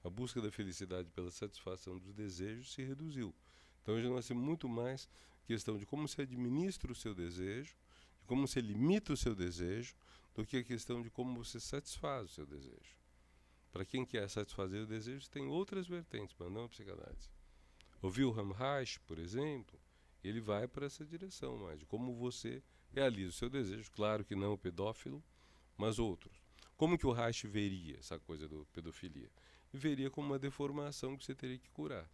A busca da felicidade pela satisfação dos desejos se reduziu. Então hoje nós temos muito mais questão de como se administra o seu desejo, de como se limita o seu desejo, do que a questão de como você satisfaz o seu desejo. Para quem quer satisfazer o desejo, tem outras vertentes, mas não a psicanálise. O Wilhelm Reich, por exemplo, ele vai para essa direção mais, de como você realiza o seu desejo. Claro que não o pedófilo, mas outros. Como que o Reich veria essa coisa da pedofilia? Ele veria como uma deformação que você teria que curar.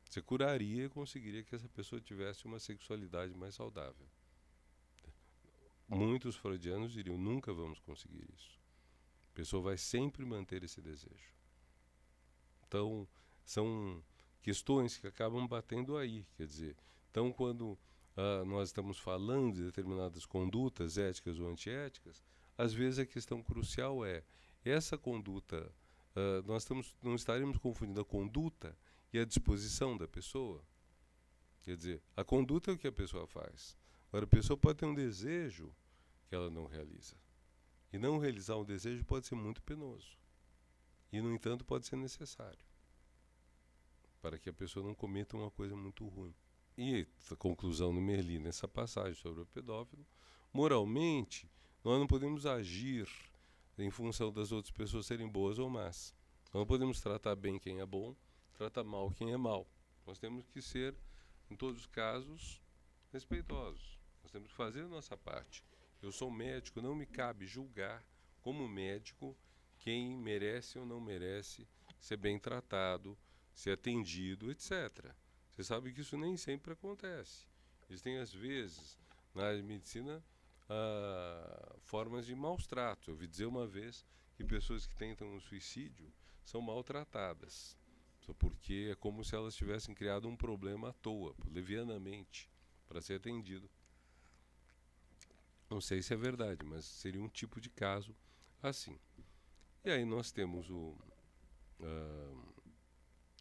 Você curaria e conseguiria que essa pessoa tivesse uma sexualidade mais saudável. Muitos freudianos diriam, nunca vamos conseguir isso. A pessoa vai sempre manter esse desejo. Então, são questões que acabam batendo aí. Quer dizer, então quando nós estamos falando de determinadas condutas éticas ou antiéticas, às vezes a questão crucial é essa conduta, não estaremos confundindo a conduta e a disposição da pessoa. Quer dizer, a conduta é o que a pessoa faz. Agora, a pessoa pode ter um desejo que ela não realiza. E não realizar um desejo pode ser muito penoso. E, no entanto, pode ser necessário para que a pessoa não cometa uma coisa muito ruim. E a conclusão do Merli nessa passagem sobre o pedófilo, moralmente, nós não podemos agir em função das outras pessoas serem boas ou más. Nós não podemos tratar bem quem é bom, tratar mal quem é mal. Nós temos que ser, em todos os casos, respeitosos. Nós temos que fazer a nossa parte. Eu sou médico, não me cabe julgar, como médico, quem merece ou não merece ser bem tratado, ser atendido, etc. Você sabe que isso nem sempre acontece. Existem, às vezes, na área de medicina, formas de maus tratos. Eu ouvi dizer uma vez que pessoas que tentam um suicídio são maltratadas, só porque é como se elas tivessem criado um problema à toa, levianamente, para ser atendido. Não sei se é verdade, mas seria um tipo de caso assim. E aí nós temos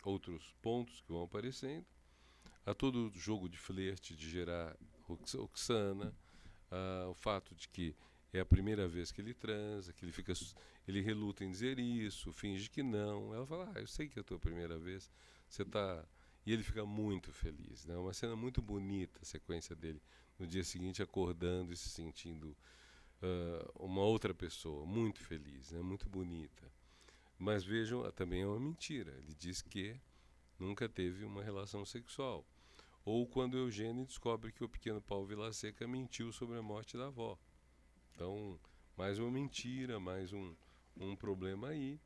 outros pontos que vão aparecendo. Há todo o jogo de flerte, de gerar Roxana, o fato de que é a primeira vez que ele transa, que ele reluta em dizer isso, finge que não. Ela fala, eu sei que é a tua primeira vez, você tá... E ele fica muito feliz, né? Uma cena muito bonita, a sequência dele no dia seguinte acordando e se sentindo uma outra pessoa, muito feliz, né? Muito bonita. Mas vejam, também é uma mentira. Ele diz que nunca teve uma relação sexual. Ou quando Eugênio descobre que o pequeno Paulo Vilaseca mentiu sobre a morte da avó. Então, mais uma mentira, mais um problema aí.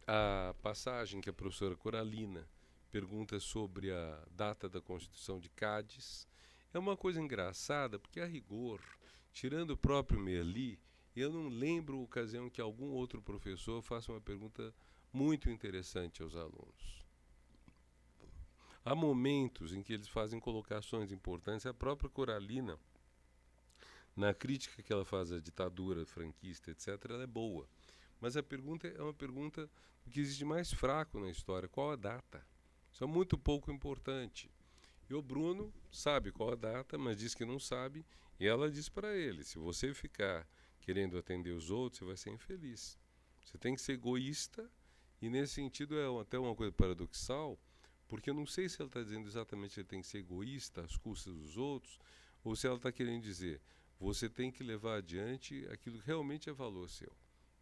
A passagem que a professora Coralina pergunta sobre a data da Constituição de Cádiz é uma coisa engraçada, porque a rigor, tirando o próprio Merli, eu não lembro a ocasião em que algum outro professor faça uma pergunta muito interessante aos alunos. Há momentos em que eles fazem colocações importantes. A própria Coralina, na crítica que ela faz à ditadura franquista, etc., ela é boa. Mas a pergunta é uma pergunta do que existe mais fraco na história. Qual a data? Isso é muito pouco importante. E o Bruno sabe qual a data, mas diz que não sabe. E ela diz para ele: se você ficar querendo atender os outros, você vai ser infeliz. Você tem que ser egoísta. E nesse sentido é até uma coisa paradoxal, porque eu não sei se ela está dizendo exatamente que ele tem que ser egoísta às custas dos outros, ou se ela está querendo dizer: você tem que levar adiante aquilo que realmente é valor seu,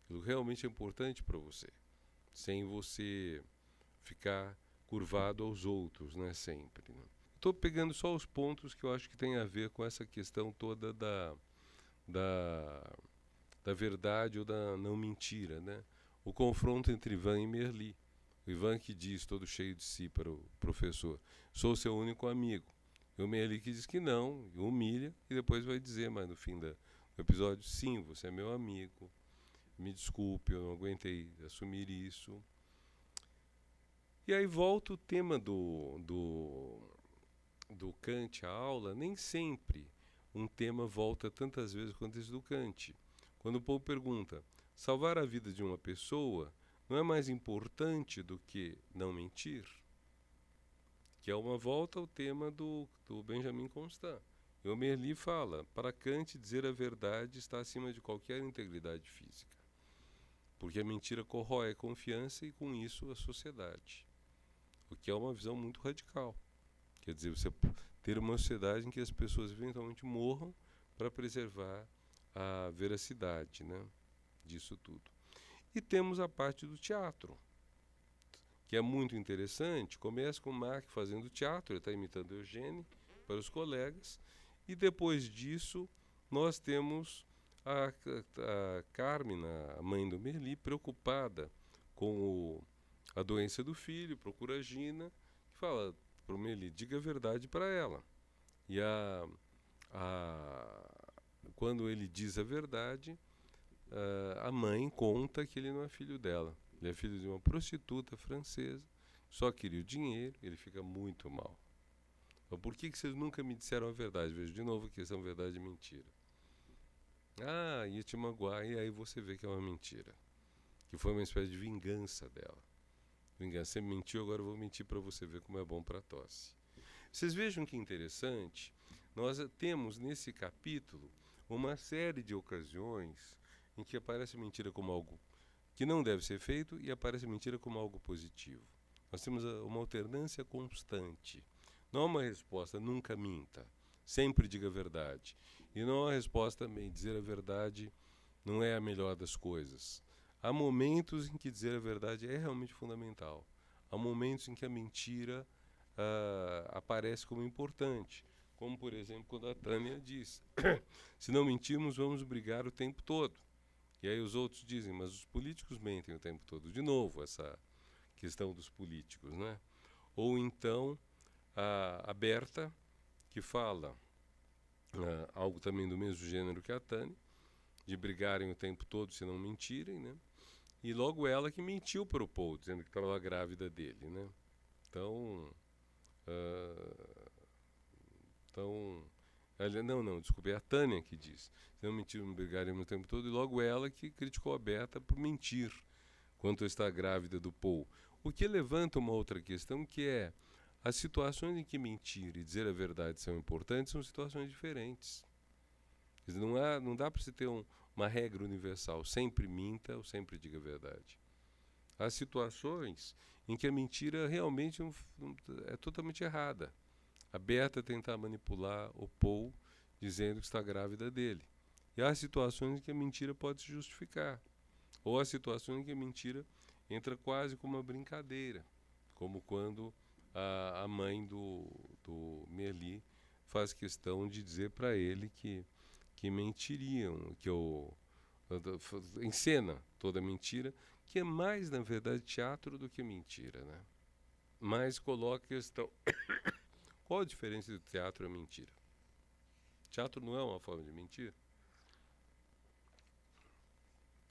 aquilo que realmente é importante para você, sem você ficar curvado aos outros, né, sempre. Né? Estou pegando só os pontos que eu acho que tem a ver com essa questão toda da, da verdade ou da não mentira, né? O confronto entre Ivan e Merli. O Ivan que diz, todo cheio de si, para o professor: sou seu único amigo. E o Merli que diz que não, e humilha, e depois vai dizer, mas no fim do episódio: sim, você é meu amigo, me desculpe, eu não aguentei assumir isso. E aí volta o tema do Kant à aula. Nem sempre um tema volta tantas vezes quanto esse do Kant. Quando o Paul pergunta: salvar a vida de uma pessoa não é mais importante do que não mentir? Que é uma volta ao tema do Benjamin Constant. E o Merli fala: para Kant, dizer a verdade está acima de qualquer integridade física, porque a mentira corrói a confiança e, com isso, a sociedade. O que é uma visão muito radical. Quer dizer, você ter uma sociedade em que as pessoas eventualmente morram para preservar a veracidade, né, disso tudo. E temos a parte do teatro, que é muito interessante. Começa com o Mark fazendo teatro, ele está imitando Eugênie para os colegas, e depois disso nós temos a Carmina, a mãe do Merli, preocupada com a doença do filho, procura a Gina, que fala para o Merli: diga a verdade para ela. E quando ele diz a verdade, a mãe conta que ele não é filho dela. Ele é filho de uma prostituta francesa, só queria o dinheiro, ele fica muito mal. Então, por que vocês nunca me disseram a verdade? Vejo de novo que são verdade e mentira. Ah, ia te magoar, e aí você vê que é uma mentira. Que foi uma espécie de vingança dela. Vingança, você mentiu, agora eu vou mentir para você ver como é bom para tosse. Vocês vejam que interessante, nós temos nesse capítulo uma série de ocasiões em que aparece a mentira como algo que não deve ser feito e aparece a mentira como algo positivo. Nós temos uma alternância constante. Não há uma resposta: nunca minta, sempre diga a verdade. E não há uma resposta também: dizer a verdade não é a melhor das coisas. Há momentos em que dizer a verdade é realmente fundamental. Há momentos em que a mentira aparece como importante. Como, por exemplo, quando a Tânia diz: se não mentirmos, vamos brigar o tempo todo. E aí os outros dizem: mas os políticos mentem o tempo todo. De novo, essa questão dos políticos, né? Ou então a Berta, que fala algo também do mesmo gênero que a Tânia, de brigarem o tempo todo se não mentirem, né? E logo ela que mentiu para o Paul, dizendo que estava grávida dele, né? Então, não, desculpe, é a Tânia que diz: se não mentir, não brigarem o tempo todo. E logo ela que criticou a Berta por mentir quanto está grávida do Paul. O que levanta uma outra questão, que é: as situações em que mentir e dizer a verdade são importantes são situações diferentes. Não dá para se ter uma regra universal: sempre minta ou sempre diga a verdade. Há situações em que a mentira realmente é totalmente errada. A Berta tentar manipular o Paul dizendo que está grávida dele. E há situações em que a mentira pode se justificar. Ou há situações em que a mentira entra quase como uma brincadeira, como quando a mãe do Merli faz questão de dizer para ele que mentiriam, encena toda mentira, que é mais, na verdade, teatro do que mentira, né? Mas coloca a questão: qual a diferença do teatro e a mentira? Teatro não é uma forma de mentir?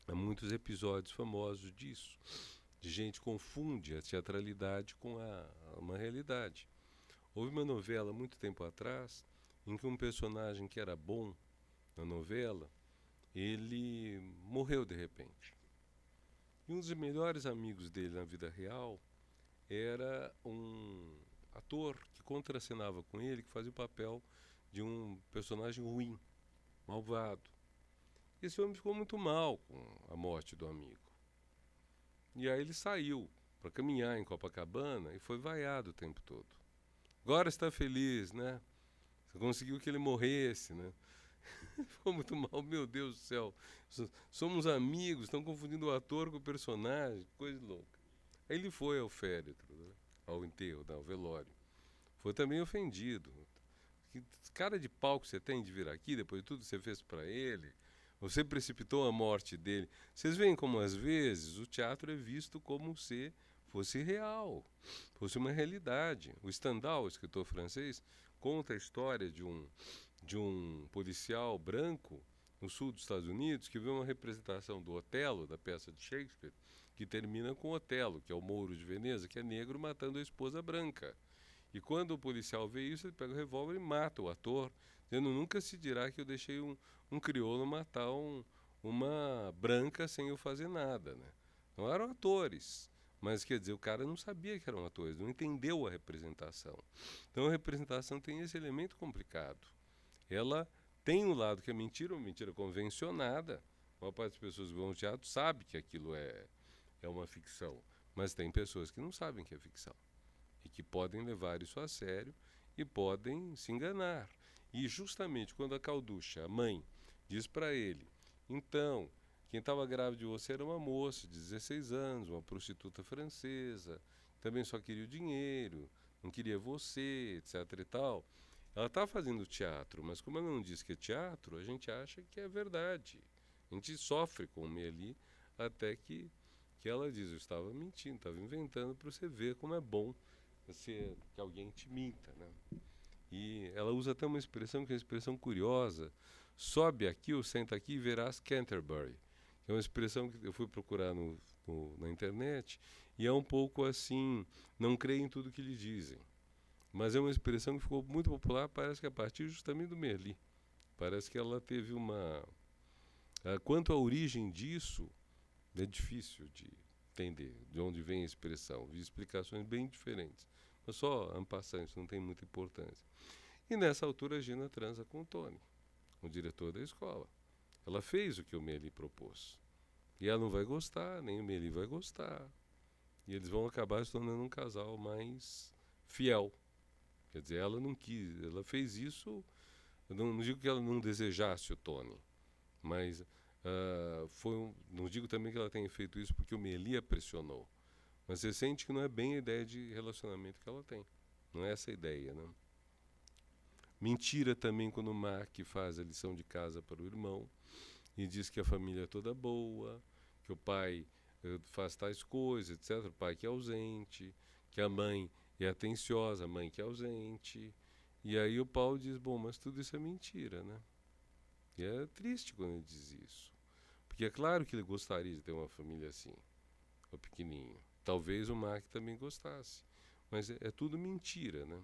Há muitos episódios famosos disso, de gente que confunde a teatralidade com uma realidade. Houve uma novela muito tempo atrás em que um personagem que era bom na novela, ele morreu de repente. E um dos melhores amigos dele na vida real era um ator que contracenava com ele, que fazia o papel de um personagem ruim, malvado. Esse homem ficou muito mal com a morte do amigo. E aí ele saiu para caminhar em Copacabana e foi vaiado o tempo todo. Agora está feliz, né? Você conseguiu que ele morresse, né? Ficou muito mal, meu Deus do céu. Somos amigos, estão confundindo o ator com o personagem, coisa louca. Aí ele foi ao féretro, né? Ao enterro, ao velório. Foi também ofendido. Que cara de pau que você tem de vir aqui, depois de tudo que você fez para ele. Você precipitou a morte dele. Vocês veem como, às vezes, o teatro é visto como se fosse real, fosse uma realidade. O Stendhal, o escritor francês, conta a história de um policial branco no sul dos Estados Unidos que vê uma representação do Otelo, da peça de Shakespeare, que termina com Otelo, que é o Mouro de Veneza, que é negro matando a esposa branca. E quando o policial vê isso, ele pega o revólver e mata o ator, dizendo: nunca se dirá que eu deixei um crioulo matar uma branca sem eu fazer nada, né? Não eram atores, mas quer dizer, o cara não sabia que eram atores, não entendeu a representação. Então a representação tem esse elemento complicado. Ela tem um lado que é mentira, uma mentira convencionada. A maior parte das pessoas que vão ao teatro sabe que aquilo é uma ficção, mas tem pessoas que não sabem que é ficção e que podem levar isso a sério e podem se enganar. E justamente quando a Calducha, a mãe, diz para ele: então, quem estava grávida de você era uma moça de 16 anos, uma prostituta francesa, também só queria o dinheiro, não queria você, etc e tal. Ela está fazendo teatro, mas como ela não diz que é teatro, a gente acha que é verdade. A gente sofre com o Mélie até que ela diz: eu estava mentindo, estava inventando para você ver como é bom que alguém te minta, né? E ela usa até uma expressão que é uma expressão curiosa: sobe aqui ou senta aqui e verás Canterbury. É uma expressão que eu fui procurar na internet e é um pouco assim: não creia em tudo que lhe dizem. Mas é uma expressão que ficou muito popular, parece que a partir justamente do Mélie. Parece que ela teve uma... Quanto à origem disso, é difícil de entender de onde vem a expressão. Vi explicações bem diferentes. Mas só en passant, isso não tem muita importância. E nessa altura a Gina transa com o Tony, o diretor da escola. Ela fez o que o Mélie propôs. E ela não vai gostar, nem o Mélie vai gostar. E eles vão acabar se tornando um casal mais fiel. Quer dizer, ela não quis, ela fez isso. Eu não digo que ela não desejasse o Tony, mas não digo também que ela tenha feito isso porque o Mélie a pressionou. Mas você sente que não é bem a ideia de relacionamento que ela tem. Não é essa a ideia, né? Mentira também quando o Mark faz a lição de casa para o irmão e diz que a família é toda boa, que o pai faz tais coisas, etc. O pai que é ausente, que a mãe é atenciosa, a mãe que é ausente. E aí o Paulo diz: bom, mas tudo isso é mentira, né? E é triste quando ele diz isso. Porque é claro que ele gostaria de ter uma família assim, o pequenininho. Talvez o Mark também gostasse. Mas é tudo mentira, né?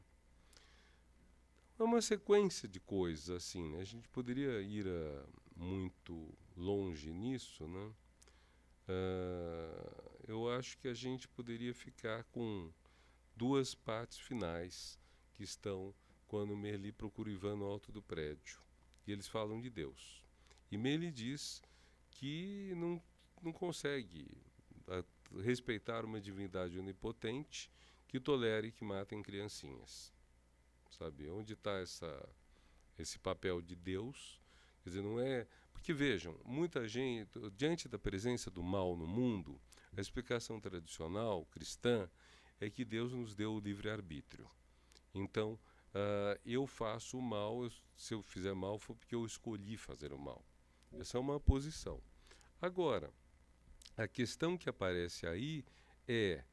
É uma sequência de coisas assim, né? A gente poderia ir muito longe nisso, né? Eu acho que a gente poderia ficar com duas partes finais que estão quando Mélie procura o Ivan no alto do prédio. E eles falam de Deus. E Mélie diz que não consegue respeitar uma divindade onipotente que tolere que matem criancinhas. Sabe? Onde está esse papel de Deus? Quer dizer, não é... Porque vejam, muita gente, diante da presença do mal no mundo, a explicação tradicional cristã é que Deus nos deu o livre-arbítrio. Então, eu faço o mal, se eu fizer mal foi porque eu escolhi fazer o mal. Essa é uma posição. Agora, a questão que aparece aí é...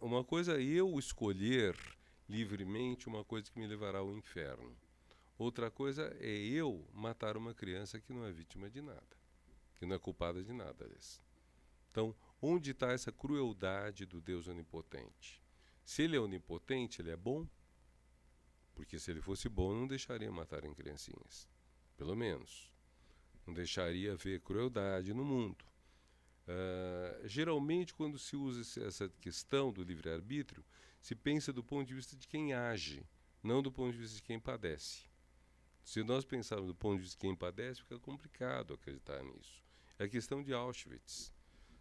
uma coisa é eu escolher livremente uma coisa que me levará ao inferno. Outra coisa é eu matar uma criança que não é vítima de nada, que não é culpada de nada. Então, onde está essa crueldade do Deus onipotente? Se ele é onipotente, ele é bom? Porque se ele fosse bom, não deixaria matarem criancinhas. Pelo menos. Não deixaria haver crueldade no mundo. Geralmente, quando se usa essa questão do livre-arbítrio, se pensa do ponto de vista de quem age, não do ponto de vista de quem padece. Se nós pensarmos do ponto de vista de quem padece, fica complicado acreditar nisso. É a questão de Auschwitz.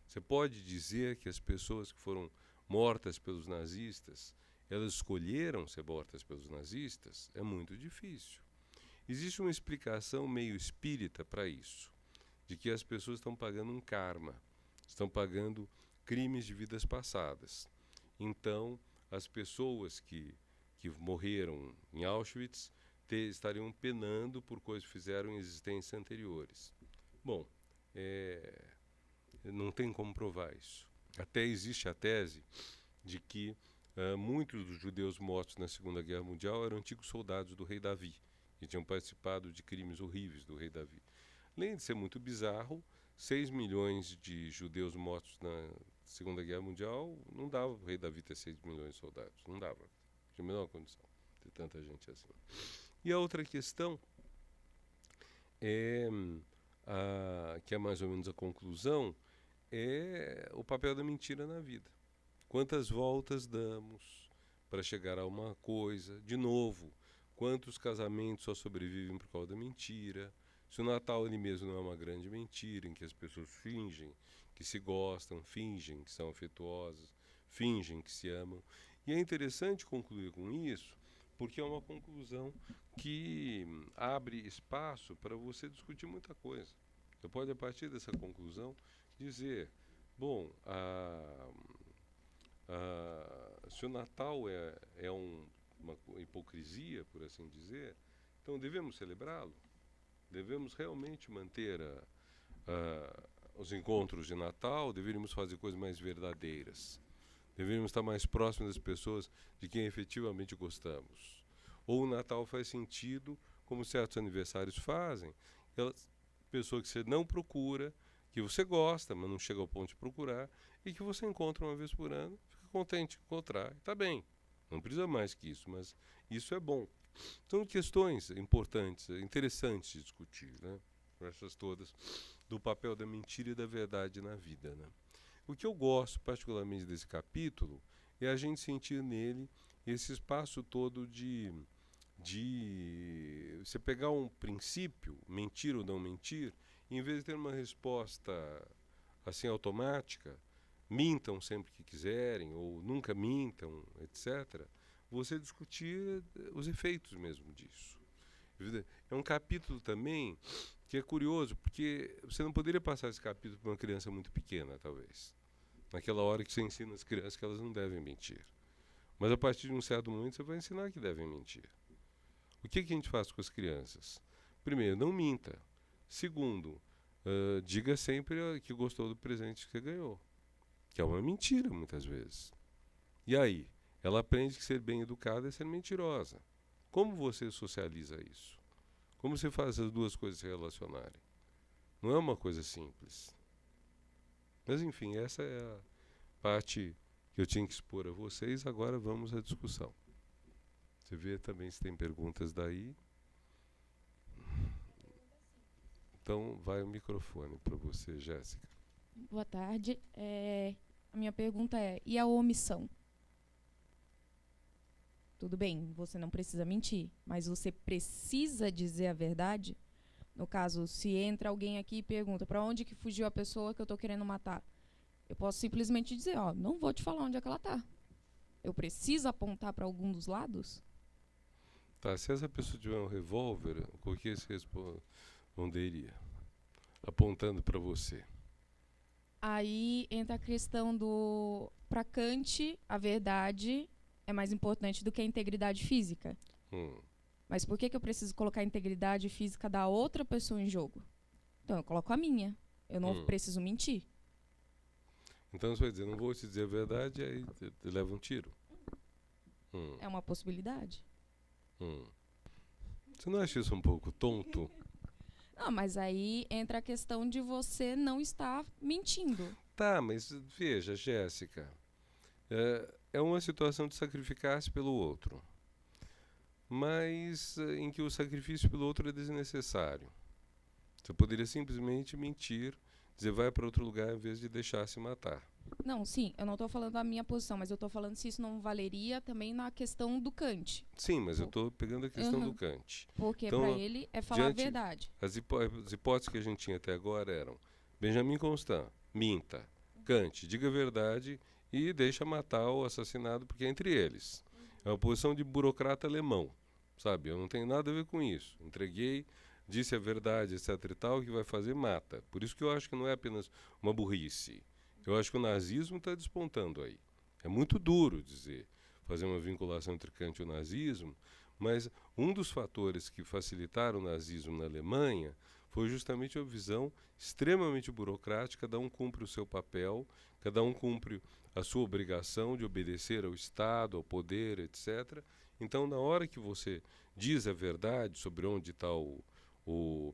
Você pode dizer que as pessoas que foram mortas pelos nazistas, elas escolheram ser mortas pelos nazistas? É muito difícil. Existe uma explicação meio espírita para isso, de que as pessoas estão pagando um karma, estão pagando crimes de vidas passadas. Então, as pessoas que morreram em Auschwitz estariam penando por coisas que fizeram em existências anteriores. Bom, não tem como provar isso. Até existe a tese de que muitos dos judeus mortos na Segunda Guerra Mundial eram antigos soldados do rei Davi, que tinham participado de crimes horríveis do rei Davi. Além de ser muito bizarro, 6 milhões de judeus mortos na Segunda Guerra Mundial, não dava o rei Davi ter 6 milhões de soldados. Não dava. Tinha a menor condição de ter tanta gente assim. E a outra questão que é mais ou menos a conclusão, é o papel da mentira na vida. Quantas voltas damos para chegar a uma coisa? De novo, quantos casamentos só sobrevivem por causa da mentira? Se o Natal ele mesmo não é uma grande mentira, em que as pessoas fingem que se gostam, fingem que são afetuosas, fingem que se amam. E é interessante concluir com isso, porque é uma conclusão que abre espaço para você discutir muita coisa. Você pode, a partir dessa conclusão, dizer, bom, se o Natal é uma hipocrisia, por assim dizer, então devemos celebrá-lo? Devemos realmente manter os encontros de Natal? Deveríamos fazer coisas mais verdadeiras? Deveríamos estar mais próximos das pessoas de quem efetivamente gostamos? Ou o Natal faz sentido, como certos aniversários fazem, pessoa que você não procura, que você gosta, mas não chega ao ponto de procurar, e que você encontra uma vez por ano, fica contente de encontrar, está bem. Não precisa mais que isso, mas isso é bom. São questões importantes, interessantes de discutir, né? Essas todas, do papel da mentira e da verdade na vida, né? O que eu gosto particularmente desse capítulo é a gente sentir nele esse espaço todo de você pegar um princípio, mentir ou não mentir, e em vez de ter uma resposta assim automática, mintam sempre que quiserem, ou nunca mintam, etc., você discutir os efeitos mesmo disso. É um capítulo também que é curioso, porque você não poderia passar esse capítulo para uma criança muito pequena, talvez. Naquela hora que você ensina as crianças que elas não devem mentir. Mas a partir de um certo momento você vai ensinar que devem mentir. O que a gente faz com as crianças? Primeiro, não minta. Segundo, diga sempre que gostou do presente que você ganhou. Que é uma mentira, muitas vezes. E aí? Ela aprende que ser bem educada é ser mentirosa. Como você socializa isso? Como você faz as duas coisas se relacionarem? Não é uma coisa simples. Mas, enfim, essa é a parte que eu tinha que expor a vocês. Agora vamos à discussão. Você vê também se tem perguntas daí. Então, vai o microfone para você, Jéssica. Boa tarde. A minha pergunta é, e a omissão? Tudo bem, você não precisa mentir, mas você precisa dizer a verdade? No caso, se entra alguém aqui e pergunta para onde que fugiu a pessoa que eu estou querendo matar, eu posso simplesmente dizer, não vou te falar onde é que ela está. Eu preciso apontar para algum dos lados? Tá, se essa pessoa tiver um revólver, o que você responderia? Apontando para você. Aí entra a questão do... Para Kant, a verdade é mais importante do que a integridade física. Mas por que eu preciso colocar a integridade física da outra pessoa em jogo? Então eu coloco a minha. Eu não preciso mentir. Então você vai dizer, não vou te dizer a verdade, aí leva um tiro. É uma possibilidade. Você não acha isso um pouco tonto? Não, mas aí entra a questão de você não estar mentindo. Tá, mas veja, Jéssica, é uma situação de sacrificar-se pelo outro, mas em que o sacrifício pelo outro é desnecessário. Você poderia simplesmente mentir, dizer vai para outro lugar em vez de deixar se matar. Não, sim, eu não estou falando a minha posição, mas eu estou falando se isso não valeria também na questão do Kant. Sim, mas eu estou pegando a questão do Kant. Porque Então, para ele é falar a verdade. As hipóteses que a gente tinha até agora eram Benjamin Constant, minta, Kant, diga a verdade e deixa matar o assassinado porque é entre eles. É uma posição de burocrata alemão, sabe? Eu não tenho nada a ver com isso. Entreguei, disse a verdade, etc e tal, o que vai fazer, mata. Por isso que eu acho que não é apenas uma burrice. Eu acho que o nazismo está despontando aí. É muito duro dizer, fazer uma vinculação entre Kant e o nazismo, mas um dos fatores que facilitaram o nazismo na Alemanha foi justamente a visão extremamente burocrática, cada um cumpre o seu papel, cada um cumpre a sua obrigação de obedecer ao Estado, ao poder, etc. Então, na hora que você diz a verdade sobre onde está o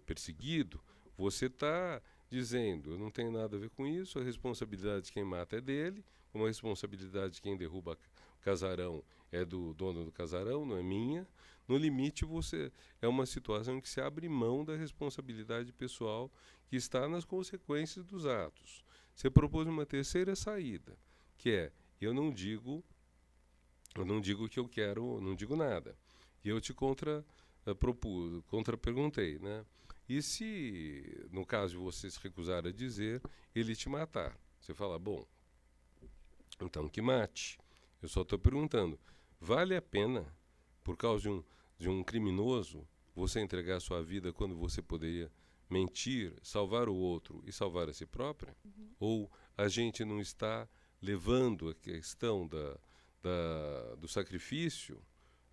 perseguido, você está dizendo, eu não tenho nada a ver com isso, a responsabilidade de quem mata é dele, como a responsabilidade de quem derruba o casarão é do dono do casarão, não é minha. No limite, você é uma situação em que se abre mão da responsabilidade pessoal que está nas consequências dos atos. Você propôs uma terceira saída, que é, eu não digo que eu quero, não digo nada. E eu te contra-perguntei, né? E se, no caso de você se recusar a dizer, ele te matar? Você fala, bom, então que mate. Eu só estou perguntando, vale a pena, por causa de um criminoso, você entregar sua vida quando você poderia mentir, salvar o outro e salvar a si própria? Ou a gente não está levando a questão do sacrifício,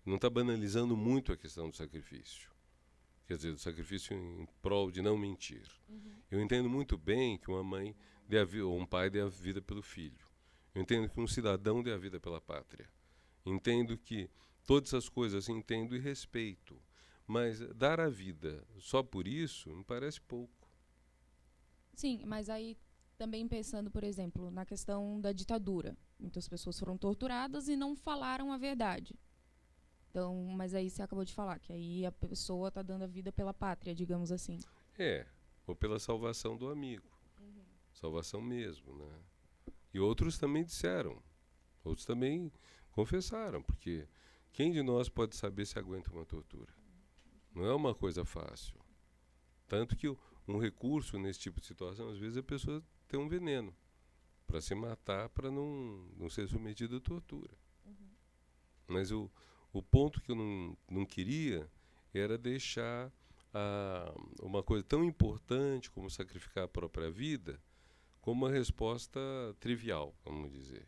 não está banalizando muito a questão do sacrifício? Quer dizer, do sacrifício em prol de não mentir. Eu entendo muito bem que uma mãe ou um pai dê a vida pelo filho. Eu entendo que um cidadão dê a vida pela pátria. Entendo que todas essas coisas entendo e respeito. Mas dar a vida só por isso me parece pouco. Sim, mas aí também pensando, por exemplo, na questão da ditadura. Muitas pessoas foram torturadas e não falaram a verdade. Então, mas aí você acabou de falar que aí a pessoa está dando a vida pela pátria, digamos assim. Ou pela salvação do amigo. Salvação mesmo, né? E outros também disseram. Outros também confessaram, porque quem de nós pode saber se aguenta uma tortura? Não é uma coisa fácil. Tanto que um recurso nesse tipo de situação, às vezes a pessoa tem um veneno para se matar, para não ser submetida à tortura. Mas o ponto que eu não queria era deixar uma coisa tão importante como sacrificar a própria vida como uma resposta trivial, vamos dizer.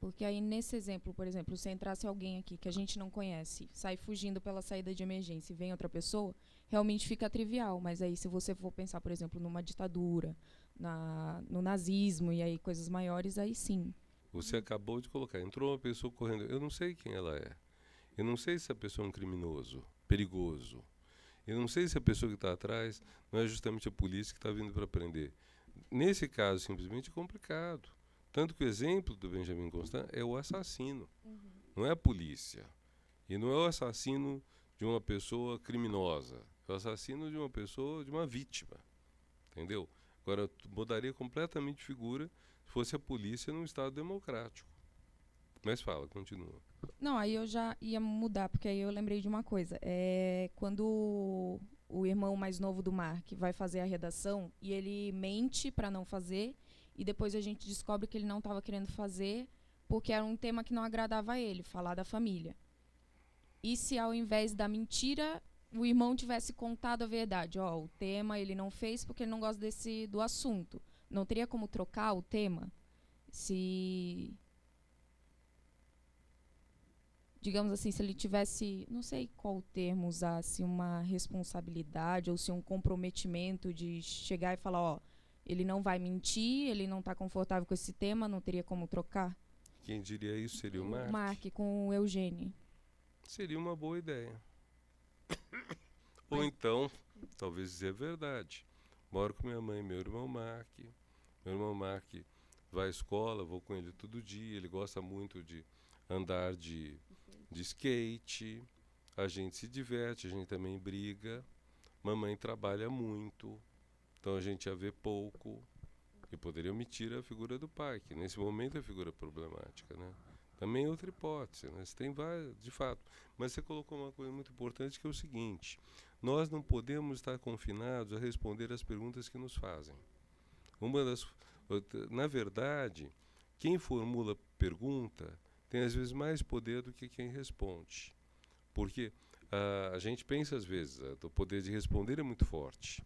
Porque aí nesse exemplo, por exemplo, se entrasse alguém aqui que a gente não conhece, sai fugindo pela saída de emergência e vem outra pessoa, realmente fica trivial. Mas aí se você for pensar, por exemplo, numa ditadura, no nazismo e aí coisas maiores, aí sim. Você acabou de colocar, entrou uma pessoa correndo, eu não sei quem ela é. Eu não sei se a pessoa é um criminoso, perigoso. Eu não sei se a pessoa que está atrás não é justamente a polícia que está vindo para prender. Nesse caso, simplesmente é complicado. Tanto que o exemplo do Benjamin Constant é o assassino, não é a polícia. E não é o assassino de uma pessoa criminosa, é o assassino de uma pessoa, de uma vítima. Entendeu? Agora, eu mudaria completamente de figura se fosse a polícia num Estado democrático. Mas fala, continua. Não, aí eu já ia mudar, porque aí eu lembrei de uma coisa. Quando o irmão mais novo do Mark vai fazer a redação e ele mente para não fazer, e depois a gente descobre que ele não estava querendo fazer porque era um tema que não agradava a ele, falar da família. E se ao invés da mentira, o irmão tivesse contado a verdade? O tema ele não fez porque ele não gosta do assunto. Não teria como trocar o tema? Se... digamos assim, se ele tivesse, não sei qual termo usar, se uma responsabilidade ou se um comprometimento de chegar e falar, ele não vai mentir, ele não está confortável com esse tema, não teria como trocar? Quem diria isso seria o Mark? O Mark com o Eugênio. Seria uma boa ideia. Ou então, talvez dizer a verdade. Moro com minha mãe e meu irmão Mark. Meu irmão Mark vai à escola, vou com ele todo dia, ele gosta muito de andar de skate, a gente se diverte, a gente também briga. Mamãe trabalha muito, então a gente a vê pouco. E poderia omitir a figura do pai, que nesse momento é a figura problemática, né? Também é outra hipótese, né? Você tem várias, de fato. Mas você colocou uma coisa muito importante, que é o seguinte: nós não podemos estar confinados a responder às perguntas que nos fazem. Uma das, na verdade, quem formula pergunta tem às vezes mais poder do que quem responde. Porque a gente pensa às vezes, o poder de responder é muito forte,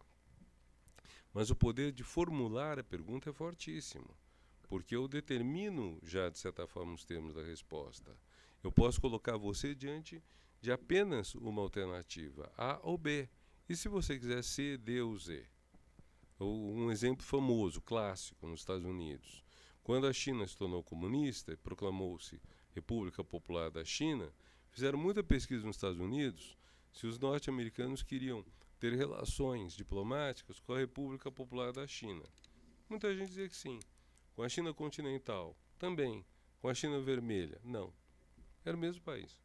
mas o poder de formular a pergunta é fortíssimo, porque eu determino já, de certa forma, os termos da resposta. Eu posso colocar você diante de apenas uma alternativa, A ou B. E se você quiser C, D ou Z? Um exemplo famoso, clássico, nos Estados Unidos. Quando a China se tornou comunista e proclamou-se República Popular da China, fizeram muita pesquisa nos Estados Unidos se os norte-americanos queriam ter relações diplomáticas com a República Popular da China. Muita gente dizia que sim. Com a China continental, também. Com a China vermelha, não. Era o mesmo país.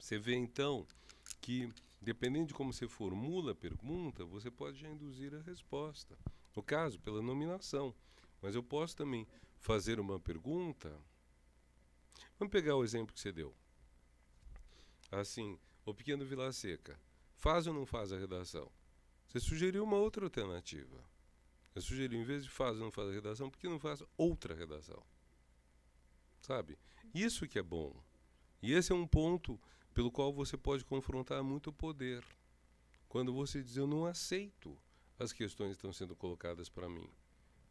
Você vê então que, dependendo de como você formula a pergunta, você pode já induzir a resposta. No caso, pela nominação. Mas eu posso também fazer uma pergunta. Vamos pegar o exemplo que você deu. Assim, o pequeno Vila Seca, faz ou não faz a redação? Você sugeriu uma outra alternativa. Você sugeriu, em vez de faz ou não faz a redação, por que não faz outra redação? Sabe? Isso que é bom. E esse é um ponto pelo qual você pode confrontar muito o poder. Quando você diz, eu não aceito as questões que estão sendo colocadas para mim.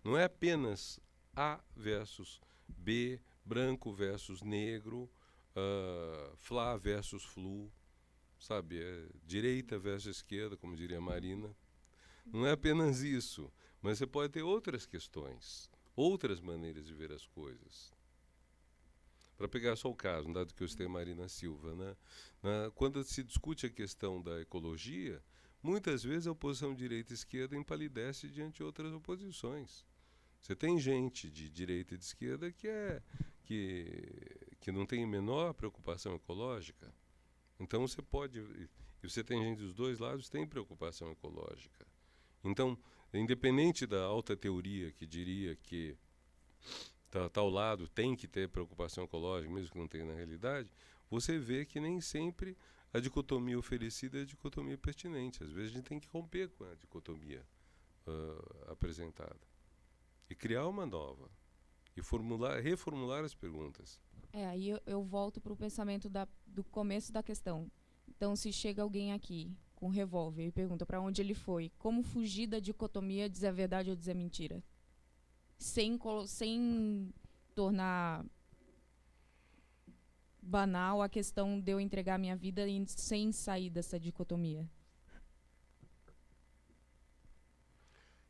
Não é apenas A versus B, branco versus negro, Flá versus Flu, sabe? É direita versus esquerda, como diria a Marina. Não é apenas isso, mas você pode ter outras questões, outras maneiras de ver as coisas. Para pegar só o caso, dado que eu citei a Marina Silva, né? Quando se discute a questão da ecologia, muitas vezes a oposição direita e esquerda empalidece diante de outras oposições. Você tem gente de direita e de esquerda que não tem a menor preocupação ecológica. Então você pode... E você tem gente dos dois lados que tem preocupação ecológica. Então, independente da alta teoria que diria que tal lado tem que ter preocupação ecológica, mesmo que não tenha na realidade, você vê que nem sempre a dicotomia oferecida é a dicotomia pertinente. Às vezes a gente tem que romper com a dicotomia apresentada e criar uma nova e reformular as perguntas. Aí eu volto para o pensamento do começo da questão. Então, se chega alguém aqui com um revólver e pergunta para onde ele foi, como fugir da dicotomia, dizer a verdade ou dizer a mentira? Sem tornar banal a questão de eu entregar minha vida sem sair dessa dicotomia.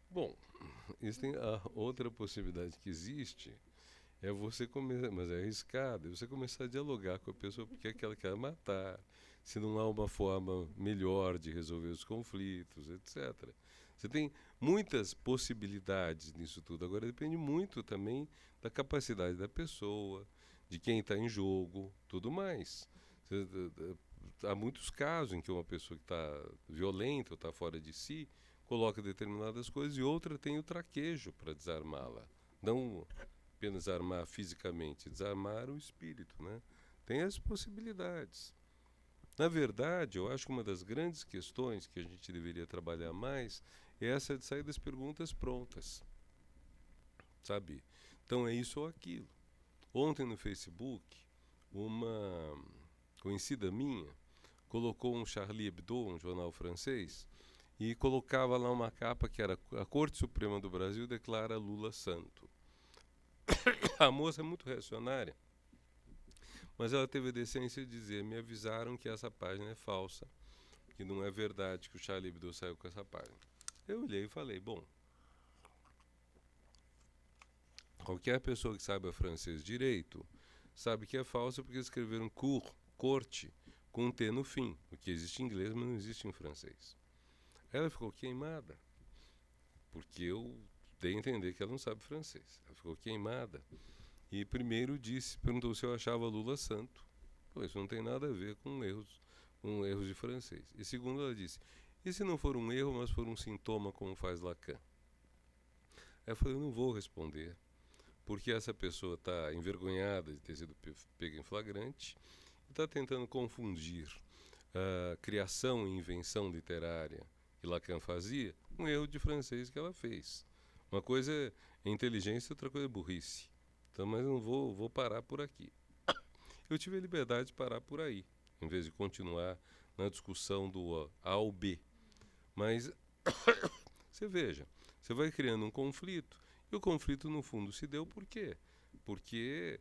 Bom, isso tem a outra possibilidade que existe, é você começar, mas é arriscado, é você começar a dialogar com a pessoa porque é que ela quer matar, se não há uma forma melhor de resolver os conflitos, etc. Você tem muitas possibilidades nisso tudo. Agora depende muito também da capacidade da pessoa, de quem está em jogo, tudo mais. Há muitos casos em que uma pessoa que está violenta ou está fora de si coloca determinadas coisas e outra tem o traquejo para desarmá-la. Não apenas armar fisicamente, desarmar o espírito, né? Tem as possibilidades. Na verdade, eu acho que uma das grandes questões que a gente deveria trabalhar mais é essa de sair das perguntas prontas, sabe? Então é isso ou aquilo. Ontem no Facebook, uma conhecida minha colocou um Charlie Hebdo, um jornal francês, e colocava lá uma capa que era a Corte Suprema do Brasil declara Lula santo. A moça é muito reacionária, mas ela teve a decência de dizer, me avisaram que essa página é falsa, que não é verdade que o Charlie Hebdo saiu com essa página. Eu olhei e falei, bom, qualquer pessoa que saiba francês direito sabe que é falsa porque escreveram cour, corte, com um T no fim, o que existe em inglês, mas não existe em francês. Ela ficou queimada, porque eu dei a entender que ela não sabe francês. Ela ficou queimada e primeiro perguntou se eu achava Lula santo. Pô, isso não tem nada a ver com erros de francês. E segundo, ela disse, E se não for um erro, mas for um sintoma, como faz Lacan? Aí eu falei, eu não vou responder, porque essa pessoa está envergonhada de ter sido pega em flagrante e está tentando confundir a criação e invenção literária que Lacan fazia com um erro de francês que ela fez. Uma coisa é inteligência, outra coisa é burrice. Então, mas não vou parar por aqui. Eu tive a liberdade de parar por aí, em vez de continuar na discussão do A ao B. Mas você veja, você vai criando um conflito, e o conflito no fundo se deu por quê? Porque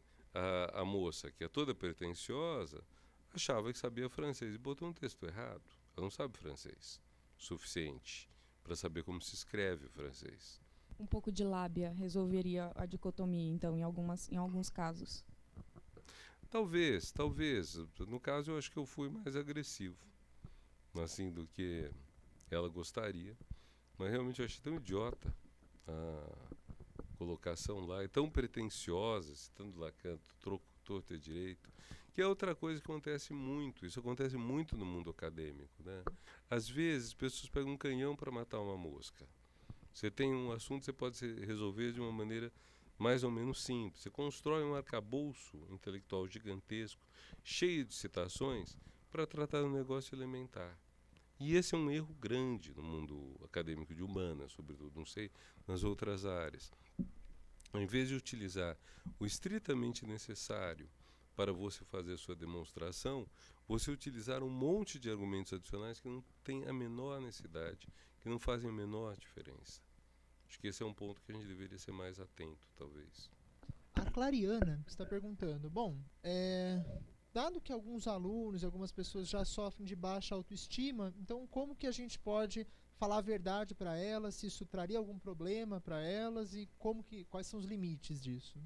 a moça, que é toda pretensiosa, achava que sabia francês e botou um texto errado. Ela não sabe francês o suficiente para saber como se escreve o francês. Um pouco de lábia resolveria a dicotomia, então, em alguns casos. Talvez. No caso, eu acho que eu fui mais agressivo, assim, do que ela gostaria. Mas realmente eu achei tão idiota a colocação lá, e tão pretensiosa, citando Lacan, torto e direito, que é outra coisa que acontece muito. Isso acontece muito no mundo acadêmico, né? Às vezes, pessoas pegam um canhão para matar uma mosca. Você tem um assunto, você pode resolver de uma maneira mais ou menos simples. Você constrói um arcabouço intelectual gigantesco, cheio de citações, para tratar de um negócio elementar. E esse é um erro grande no mundo acadêmico de humanas, sobretudo, não sei, nas outras áreas. Ao invés de utilizar o estritamente necessário para você fazer a sua demonstração, você utilizar um monte de argumentos adicionais que não têm a menor necessidade, que não fazem a menor diferença. Acho que esse é um ponto que a gente deveria ser mais atento, talvez. A Clariana está perguntando, bom, dado que alguns alunos e algumas pessoas já sofrem de baixa autoestima, então como que a gente pode falar a verdade para elas, se isso traria algum problema para elas e quais são os limites disso?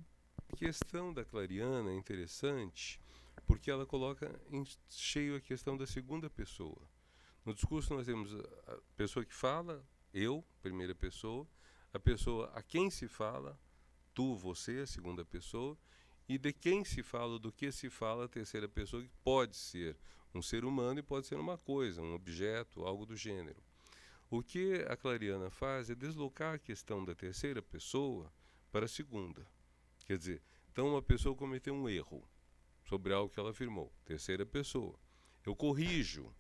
A questão da Clariana é interessante porque ela coloca em cheio a questão da segunda pessoa. No discurso nós temos a pessoa que fala, eu, primeira pessoa, a pessoa a quem se fala, tu, você, a segunda pessoa, e de quem se fala, do que se fala, a terceira pessoa, que pode ser um ser humano e pode ser uma coisa, um objeto, algo do gênero. O que a Clariana faz é deslocar a questão da terceira pessoa para a segunda. Quer dizer, então uma pessoa cometeu um erro sobre algo que ela afirmou, terceira pessoa. Eu corrijo